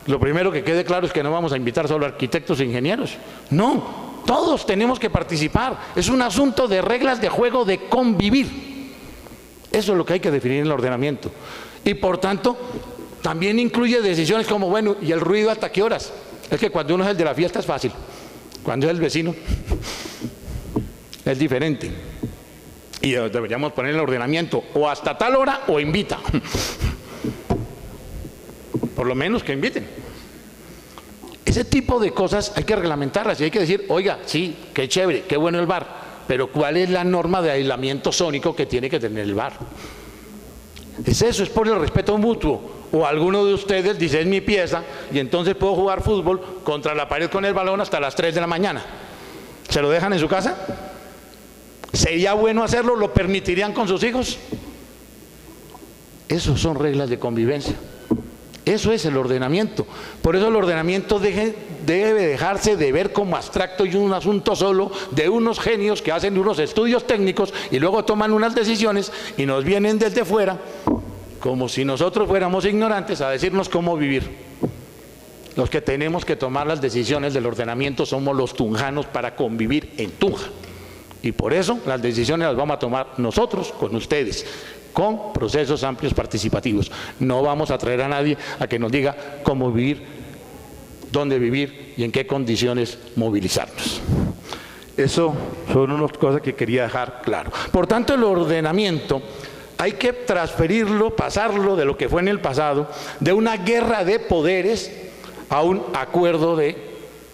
lo primero que quede claro es que no vamos a invitar solo arquitectos e ingenieros. No, todos tenemos que participar. Es un asunto de reglas de juego, de convivir. Eso es lo que hay que definir en el ordenamiento. Y por tanto, también incluye decisiones como, bueno, ¿y el ruido hasta qué horas? Es que cuando uno es el de la fiesta es fácil. Cuando es el vecino, es diferente. Y deberíamos poner el ordenamiento o hasta tal hora o invita. Por lo menos que inviten. Ese tipo de cosas hay que reglamentarlas y hay que decir: oiga, sí, qué chévere, qué bueno el bar, pero ¿cuál es la norma de aislamiento sónico que tiene que tener el bar? Es eso, es por el respeto mutuo. O alguno de ustedes dice, es mi pieza, y entonces puedo jugar fútbol contra la pared con el balón hasta las 3 de la mañana. ¿Se lo dejan en su casa? ¿Sería bueno hacerlo? ¿Lo permitirían con sus hijos? Esas son reglas de convivencia. Eso es el ordenamiento. Por eso el ordenamiento debe dejarse de ver como abstracto y un asunto solo de unos genios que hacen unos estudios técnicos y luego toman unas decisiones y nos vienen desde fuera, como si nosotros fuéramos ignorantes, a decirnos cómo vivir. Los que tenemos que tomar las decisiones del ordenamiento somos los tunjanos para convivir en Tunja. Y por eso las decisiones las vamos a tomar nosotros con ustedes, con procesos amplios participativos. No vamos a traer a nadie a que nos diga cómo vivir, dónde vivir y en qué condiciones movilizarnos. Eso son unas cosas que quería dejar claro. Por tanto, el ordenamiento hay que transferirlo, pasarlo de lo que fue en el pasado, de una guerra de poderes a un acuerdo de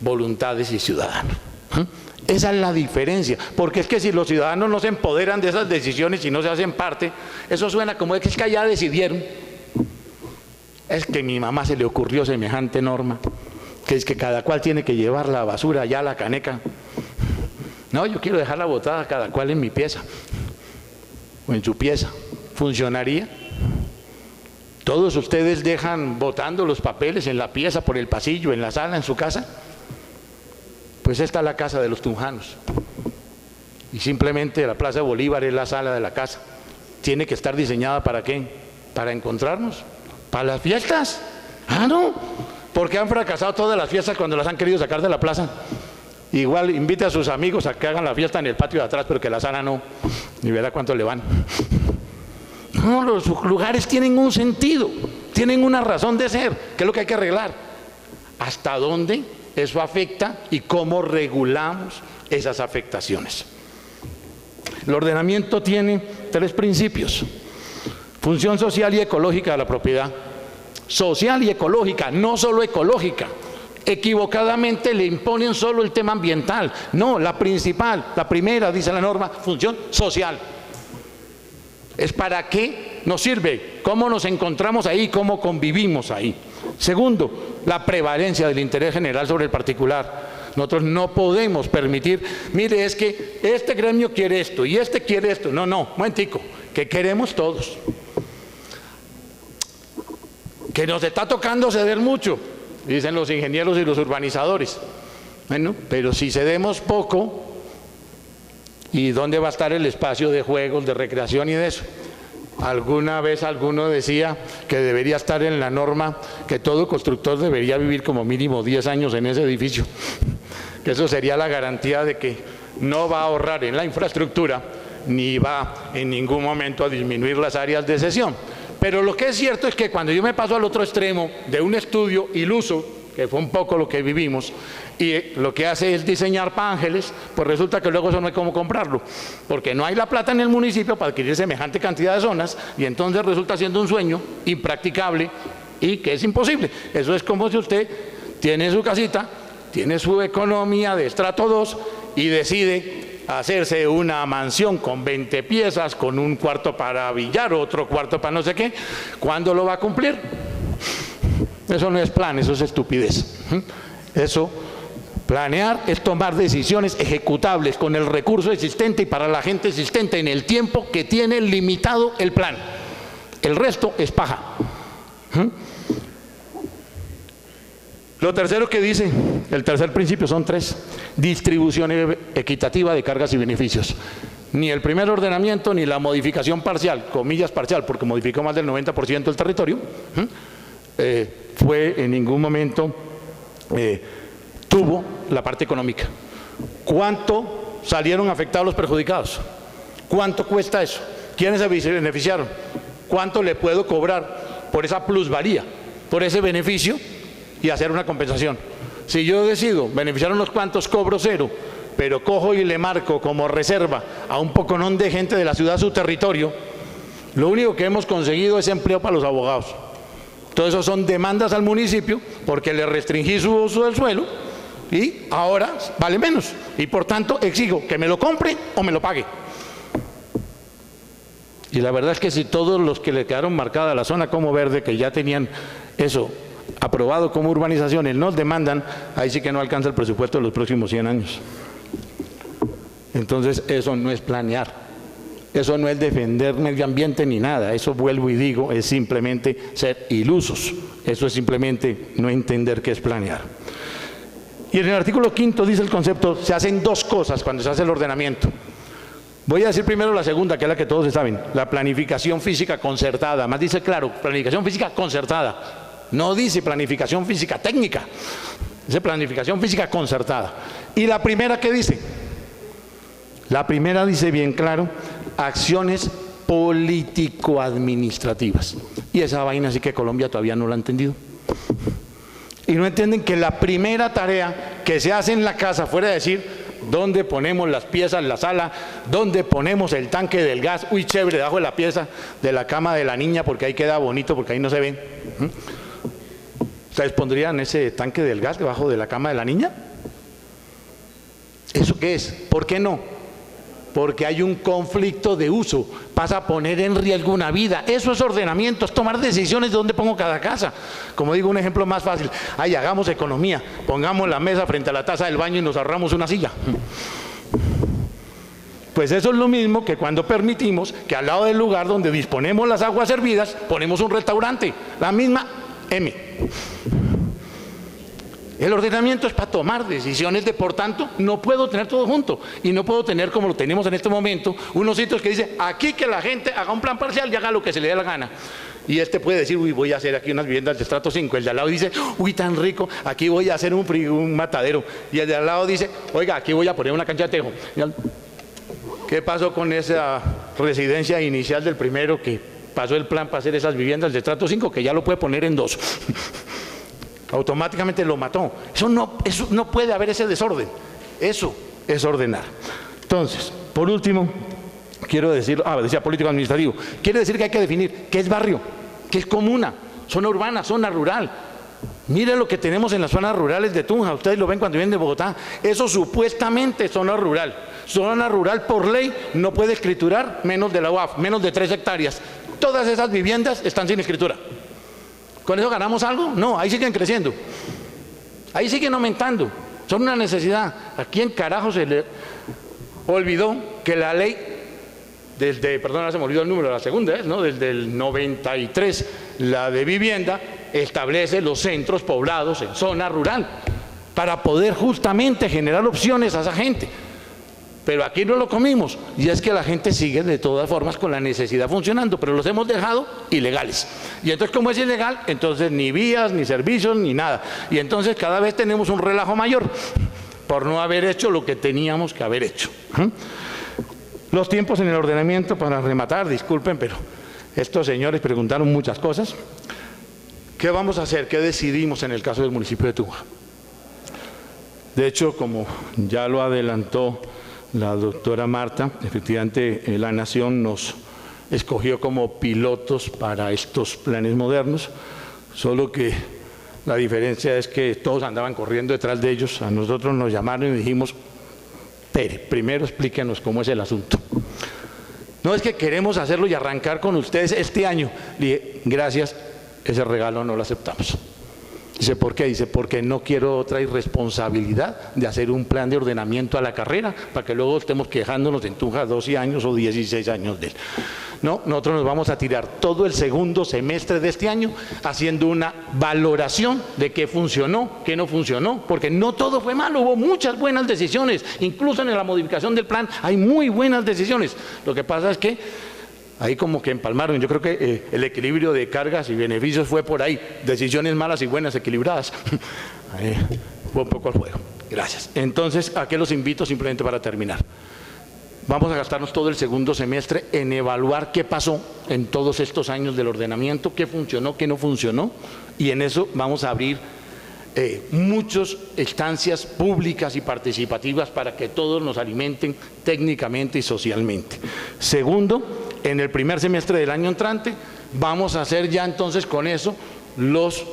voluntades y ciudadanos. Esa es la diferencia, porque es que si los ciudadanos no se empoderan de esas decisiones y no se hacen parte, eso suena como es que ya decidieron. Es que a mi mamá se le ocurrió semejante norma, que es que cada cual tiene que llevar la basura allá a la caneca. No, yo quiero dejarla botada cada cual en mi pieza, o en su pieza. ¿Funcionaría? ¿Todos ustedes dejan botando los papeles en la pieza, por el pasillo, en la sala, en su casa? Pues esta es la casa de los tunjanos. Y simplemente la Plaza de Bolívar es la sala de la casa. ¿Tiene que estar diseñada para qué? ¿Para encontrarnos? ¿Para las fiestas? Ah, no. Porque han fracasado todas las fiestas cuando las han querido sacar de la plaza. Igual invite a sus amigos a que hagan la fiesta en el patio de atrás, pero que la sala no. Y verá cuánto le van. No, los lugares tienen un sentido, tienen una razón de ser, que es lo que hay que arreglar. ¿Hasta dónde eso afecta y cómo regulamos esas afectaciones? El ordenamiento tiene 3 principios: función social y ecológica de la propiedad. Social y ecológica, no solo ecológica. Equivocadamente le imponen solo el tema ambiental. No, la principal, la primera, dice la norma, función social. Es para qué nos sirve, cómo nos encontramos ahí, cómo convivimos ahí. Segundo, la prevalencia del interés general sobre el particular. Nosotros no podemos permitir, mire, es que este gremio quiere esto y este quiere esto. No, momentico, que queremos todos. Que nos está tocando ceder mucho, dicen los ingenieros y los urbanizadores. Bueno, pero si cedemos poco, ¿y dónde va a estar el espacio de juegos, de recreación y de eso? Alguna vez alguno decía que debería estar en la norma que todo constructor debería vivir como mínimo 10 años en ese edificio, que eso sería la garantía de que no va a ahorrar en la infraestructura ni va en ningún momento a disminuir las áreas de cesión. Pero lo que es cierto es que cuando yo me paso al otro extremo de un estudio iluso, que fue un poco lo que vivimos, y lo que hace es diseñar para ángeles, pues resulta que luego eso no hay cómo comprarlo, porque no hay la plata en el municipio para adquirir semejante cantidad de zonas, y entonces resulta siendo un sueño impracticable y que es imposible. Eso es como si usted tiene su casita, tiene su economía de estrato 2 y decide hacerse una mansión con 20 piezas, con un cuarto para billar, otro cuarto para no sé qué. ¿Cuándo lo va a cumplir? Eso no es plan, eso es estupidez. Eso, planear es tomar decisiones ejecutables con el recurso existente y para la gente existente en el tiempo que tiene limitado el plan. El resto es paja. Lo tercero que dice, el tercer principio, son 3: distribución equitativa de cargas y beneficios. Ni el primer ordenamiento ni la modificación parcial, comillas parcial, porque modificó más del 90% del territorio, fue en ningún momento tuvo la parte económica. ¿Cuánto salieron afectados los perjudicados? ¿Cuánto cuesta eso? ¿Quiénes se beneficiaron? ¿Cuánto le puedo cobrar por esa plusvalía, por ese beneficio y hacer una compensación? Si yo decido beneficiar unos cuantos, cobro 0, pero cojo y le marco como reserva a un poconón de gente de la ciudad su territorio, lo único que hemos conseguido es empleo para los abogados. Todo eso son demandas al municipio porque le restringí su uso del suelo y ahora vale menos. Y por tanto exijo que me lo compre o me lo pague. Y la verdad es que si todos los que le quedaron marcada la zona como verde, que ya tenían eso aprobado como urbanizaciones, nos demandan, ahí sí que no alcanza el presupuesto de los próximos 100 años. Entonces eso no es planear, eso no es defender medio ambiente ni nada, eso vuelvo y digo, es simplemente ser ilusos, eso es simplemente no entender qué es planear. Y en el artículo 5 dice el concepto, se hacen dos cosas cuando se hace el ordenamiento. Voy a decir primero la segunda, que es la que todos saben, la planificación física concertada, más dice claro, planificación física concertada, no dice planificación física técnica, dice planificación física concertada. Y la primera, ¿qué dice? La primera dice bien claro, acciones político-administrativas. Y esa vaina sí que Colombia todavía no la ha entendido. Y no entienden que la primera tarea que se hace en la casa, fuera de decir dónde ponemos las piezas en la sala, dónde ponemos el tanque del gas, uy chévere, debajo de la pieza de la cama de la niña porque ahí queda bonito, porque ahí no se ven. ¿Ustedes pondrían ese tanque del gas debajo de la cama de la niña? ¿Eso qué es? ¿Por qué no? Porque hay un conflicto de uso, pasa a poner en riesgo una vida. Eso es ordenamiento, es tomar decisiones de dónde pongo cada casa. Como digo, un ejemplo más fácil, ay, hagamos economía, pongamos la mesa frente a la taza del baño y nos ahorramos una silla. Pues eso es lo mismo que cuando permitimos que al lado del lugar donde disponemos las aguas servidas, ponemos un restaurante, la misma M. El ordenamiento es para tomar decisiones de, por tanto, no puedo tener todo junto y no puedo tener, como lo tenemos en este momento, unos sitios que dicen, aquí que la gente haga un plan parcial y haga lo que se le dé la gana. Y este puede decir, uy, voy a hacer aquí unas viviendas de estrato 5. El de al lado dice, uy, tan rico, aquí voy a hacer un matadero. Y el de al lado dice, oiga, aquí voy a poner una cancha de tejo. ¿Qué pasó con esa residencia inicial del primero que pasó el plan para hacer esas viviendas de estrato 5, que ya lo puede poner en 2? Automáticamente lo mató. Eso no puede haber ese desorden. Eso es ordenar. Entonces, por último, quiero decir, decía político administrativo, quiere decir que hay que definir qué es barrio, qué es comuna, zona urbana, zona rural. Mire lo que tenemos en las zonas rurales de Tunja, ustedes lo ven cuando vienen de Bogotá, eso supuestamente es zona rural. Zona rural por ley no puede escriturar menos de la UAF, menos de 3 hectáreas. Todas esas viviendas están sin escritura. ¿Con eso ganamos algo? No, ahí siguen creciendo, ahí siguen aumentando, son una necesidad. ¿A quién carajo se le olvidó que la ley, perdón, se me olvidó el número, la segunda es, ¿no? Desde el 93, la de vivienda, establece los centros poblados en zona rural, para poder justamente generar opciones a esa gente. Pero aquí no lo comimos, y es que la gente sigue de todas formas con la necesidad funcionando, pero los hemos dejado ilegales. Y entonces, como es ilegal, entonces ni vías, ni servicios, ni nada. Y entonces cada vez tenemos un relajo mayor por no haber hecho lo que teníamos que haber hecho. Los tiempos en el ordenamiento, para rematar, disculpen, pero estos señores preguntaron muchas cosas. ¿Qué vamos a hacer? ¿Qué decidimos en el caso del municipio de Tunja? De hecho, como ya lo adelantó la doctora Marta, efectivamente la Nación nos escogió como pilotos para estos planes modernos, solo que la diferencia es que todos andaban corriendo detrás de ellos. A nosotros nos llamaron y dijimos, primero explíquenos cómo es el asunto. No es que queremos hacerlo y arrancar con ustedes este año. Le dije, gracias, ese regalo no lo aceptamos. Dice, ¿por qué? Dice, porque no quiero otra irresponsabilidad de hacer un plan de ordenamiento a la carrera para que luego estemos quejándonos en Tunja 12 años o 16 años de él. No, nosotros nos vamos a tirar todo el segundo semestre de este año haciendo una valoración de qué funcionó, qué no funcionó, porque no todo fue malo, hubo muchas buenas decisiones, incluso en la modificación del plan hay muy buenas decisiones. Lo que pasa es que ahí como que empalmaron. Yo creo que el equilibrio de cargas y beneficios fue por ahí, decisiones malas y buenas equilibradas. Fue un poco al juego. Gracias. Entonces, ¿a qué los invito? Simplemente para terminar. Vamos a gastarnos todo el segundo semestre en evaluar qué pasó en todos estos años del ordenamiento, qué funcionó, qué no funcionó, y en eso vamos a abrir muchas instancias públicas y participativas para que todos nos alimenten técnicamente y socialmente. Segundo, en el primer semestre del año entrante vamos a hacer ya entonces con eso los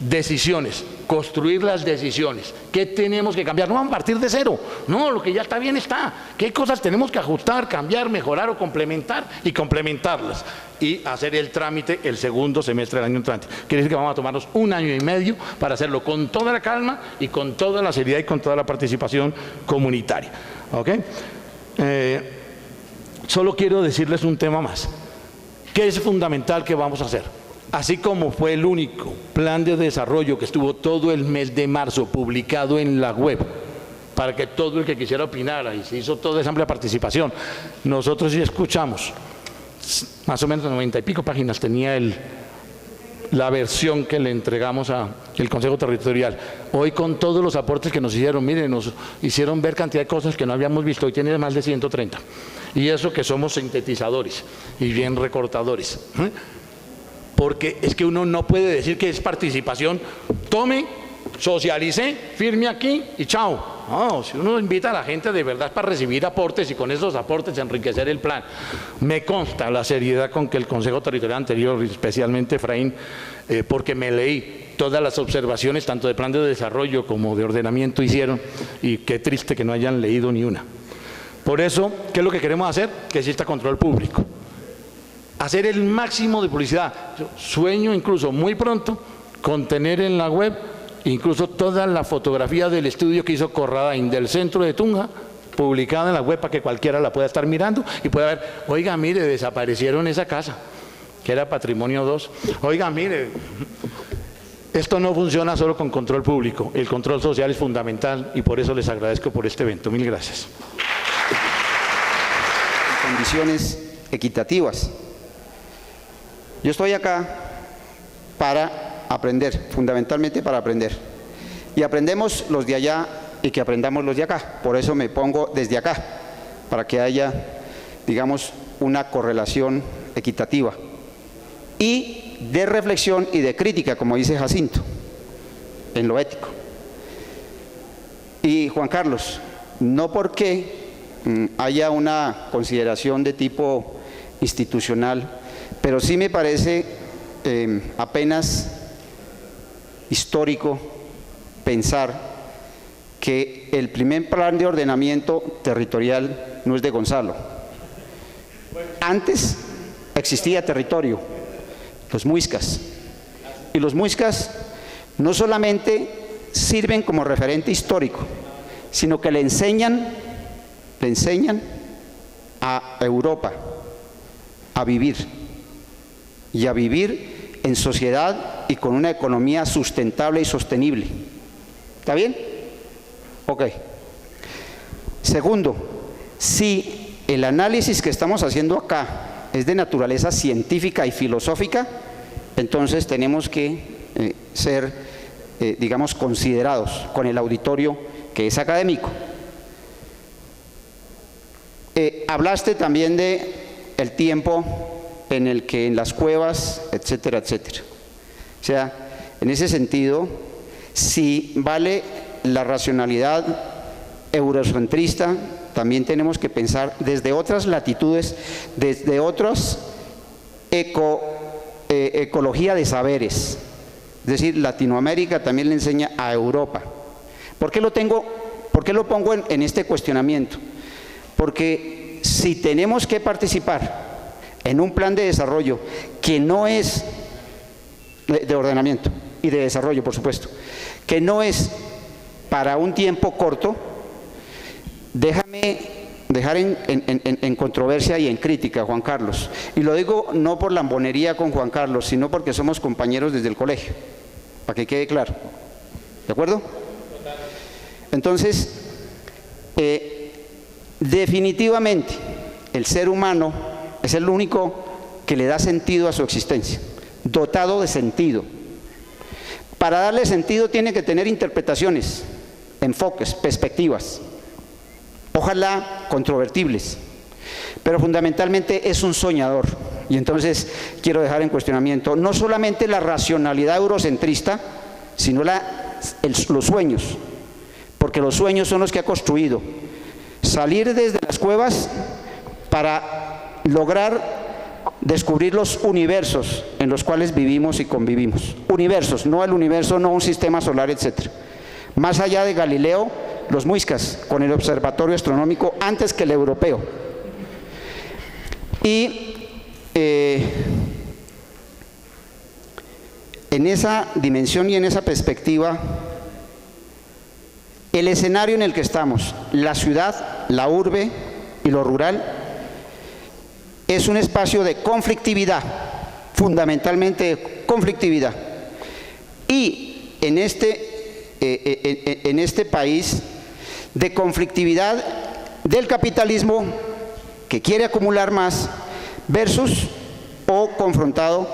decisiones, construir las decisiones. ¿Qué tenemos que cambiar? No vamos a partir de cero. No, lo que ya está bien está. ¿Qué cosas tenemos que ajustar, cambiar, mejorar o complementar? Y complementarlas. Y hacer el trámite el segundo semestre del año entrante. Quiere decir que vamos a tomarnos 1 año y medio para hacerlo con toda la calma y con toda la seriedad y con toda la participación comunitaria. ¿Ok? Solo quiero decirles un tema más. ¿Qué es fundamental que vamos a hacer? Así como fue el único plan de desarrollo que estuvo todo el mes de marzo publicado en la web, para que todo el que quisiera opinara, y se hizo toda esa amplia participación, nosotros sí escuchamos, más o menos 90 y pico páginas tenía la versión que le entregamos al Consejo Territorial. Hoy, con todos los aportes que nos hicieron, miren, nos hicieron ver cantidad de cosas que no habíamos visto. Hoy tiene más de 130. Y eso que somos sintetizadores y bien recortadores. Porque es que uno no puede decir que es participación. Tome, socialice, firme aquí y chao. No, si uno invita a la gente de verdad es para recibir aportes y con esos aportes enriquecer el plan. Me consta la seriedad con que el Consejo Territorial anterior, especialmente Efraín, porque me leí todas las observaciones, tanto de plan de desarrollo como de ordenamiento hicieron, y qué triste que no hayan leído ni una. Por eso, ¿qué es lo que queremos hacer? Que exista control público. Hacer el máximo de publicidad. Yo sueño incluso muy pronto con tener en la web incluso toda la fotografía del estudio que hizo Corradain del centro de Tunja, publicada en la web para que cualquiera la pueda estar mirando y pueda ver, oiga, mire, desaparecieron esa casa, que era Patrimonio 2. Oiga, mire, esto no funciona solo con control público, el control social es fundamental y por eso les agradezco por este evento. Mil gracias. Condiciones equitativas. Yo estoy acá para aprender, fundamentalmente para aprender. Y aprendemos los de allá y que aprendamos los de acá. Por eso me pongo desde acá, para que haya, digamos, una correlación equitativa. Y de reflexión y de crítica, como dice Jacinto, en lo ético. Y Juan Carlos, no porque haya una consideración de tipo institucional, pero sí me parece apenas histórico pensar que el primer plan de ordenamiento territorial no es de Gonzalo. Antes existía territorio, los muiscas, y los muiscas no solamente sirven como referente histórico, sino que le enseñan a Europa a vivir, y a vivir en sociedad y con una economía sustentable y sostenible. ¿Está bien? Ok. Segundo, si el análisis que estamos haciendo acá es de naturaleza científica y filosófica, entonces tenemos que ser, digamos, considerados con el auditorio que es académico. Hablaste también de el tiempo en el que en las cuevas, etcétera, etcétera. O sea, en ese sentido, si vale la racionalidad eurocentrista, también tenemos que pensar desde otras latitudes, desde otras ecología de saberes. Es decir, Latinoamérica también le enseña a Europa. ¿Por qué lo pongo en este cuestionamiento? Porque si tenemos que participar en un plan de desarrollo que no es de ordenamiento y de desarrollo, por supuesto, que no es para un tiempo corto, déjame dejar en controversia y en crítica a Juan Carlos. Y lo digo no por lambonería con Juan Carlos, sino porque somos compañeros desde el colegio, para que quede claro. ¿De acuerdo? Entonces, definitivamente, el ser humano es el único que le da sentido a su existencia, dotado de sentido. Para darle sentido tiene que tener interpretaciones, enfoques, perspectivas, ojalá controvertibles, pero fundamentalmente es un soñador. Y entonces quiero dejar en cuestionamiento no solamente la racionalidad eurocentrista, sino los sueños, porque los sueños son los que ha construido. Salir desde las cuevas para lograr descubrir los universos en los cuales vivimos y convivimos. Universos, no el universo, no un sistema solar, etc. Más allá de Galileo, los muiscas, con el observatorio astronómico antes que el europeo. Y en esa dimensión y en esa perspectiva, el escenario en el que estamos, la ciudad, la urbe y lo rural, es un espacio de conflictividad, fundamentalmente conflictividad. Y en este país, de conflictividad del capitalismo que quiere acumular más versus o confrontado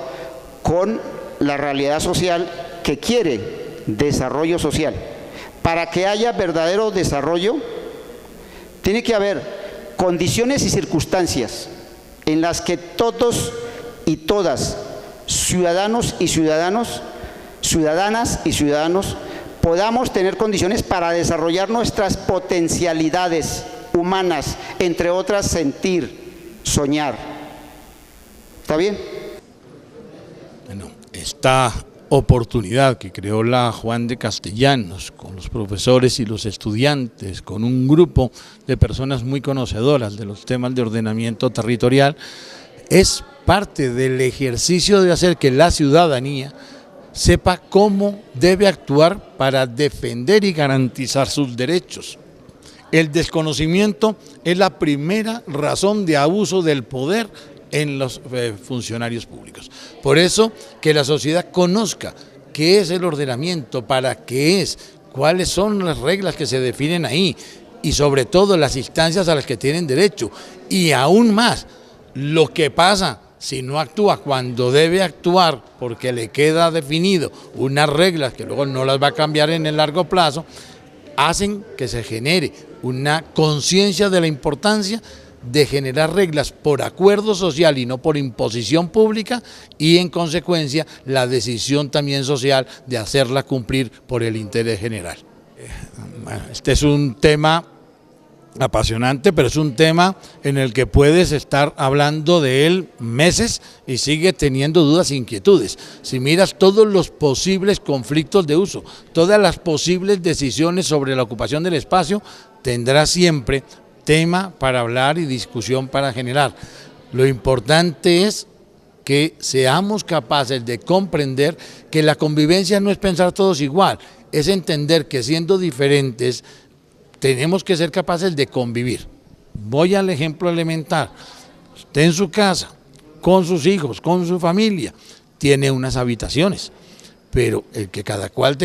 con la realidad social que quiere desarrollo social. Para que haya verdadero desarrollo, tiene que haber condiciones y circunstancias en las que todos y todas, ciudadanos y ciudadanas y ciudadanos, podamos tener condiciones para desarrollar nuestras potencialidades humanas, entre otras sentir, soñar. ¿Está bien? Bueno, esta oportunidad que creó la Juan de Castellanos con los profesores y los estudiantes, con un grupo de personas muy conocedoras de los temas de ordenamiento territorial, es parte del ejercicio de hacer que la ciudadanía sepa cómo debe actuar para defender y garantizar sus derechos. El desconocimiento es la primera razón de abuso del poder en los funcionarios públicos. Por eso, que la sociedad conozca qué es el ordenamiento, para qué es, cuáles son las reglas que se definen ahí y sobre todo las instancias a las que tienen derecho. Y aún más, lo que pasa si no actúa cuando debe actuar porque le queda definido unas reglas que luego no las va a cambiar en el largo plazo, hacen que se genere una conciencia de la importancia de generar reglas por acuerdo social y no por imposición pública, y en consecuencia la decisión también social de hacerla cumplir por el interés general. Bueno, este es un tema apasionante, pero es un tema en el que puedes estar hablando de él meses y sigue teniendo dudas e inquietudes. Si miras todos los posibles conflictos de uso, todas las posibles decisiones sobre la ocupación del espacio, tendrás siempre tema para hablar y discusión para generar. Lo importante es que seamos capaces de comprender que la convivencia no es pensar todos igual, es entender que siendo diferentes tenemos que ser capaces de convivir. Voy al ejemplo elemental. Usted en su casa, con sus hijos, con su familia, tiene unas habitaciones, pero el que cada cual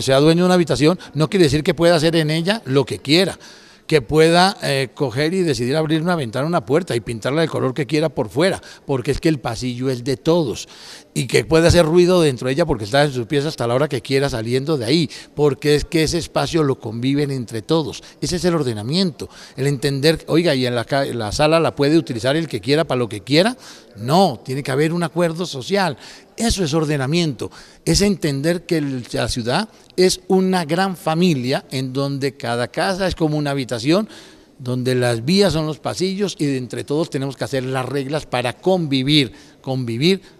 sea dueño de una habitación no quiere decir que pueda hacer en ella lo que quiera, que pueda coger y decidir abrir una ventana, una puerta y pintarla del color que quiera por fuera, porque es que el pasillo es de todos, y que puede hacer ruido dentro de ella porque está en sus pies hasta la hora que quiera saliendo de ahí, porque es que ese espacio lo conviven entre todos. Ese es el ordenamiento, el entender, oiga, y en la sala la puede utilizar el que quiera para lo que quiera. No, tiene que haber un acuerdo social. Eso es ordenamiento, es entender que la ciudad es una gran familia en donde cada casa es como una habitación, donde las vías son los pasillos y de entre todos tenemos que hacer las reglas para convivir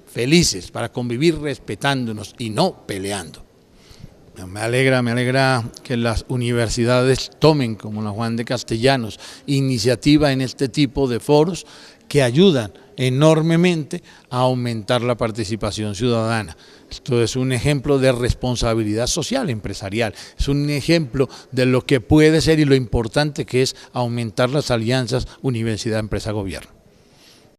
felices, para convivir respetándonos y no peleando. Me alegra que las universidades tomen, como la Juan de Castellanos, iniciativa en este tipo de foros que ayudan enormemente a aumentar la participación ciudadana. Esto es un ejemplo de responsabilidad social empresarial, es un ejemplo de lo que puede ser y lo importante que es aumentar las alianzas universidad-empresa-gobierno.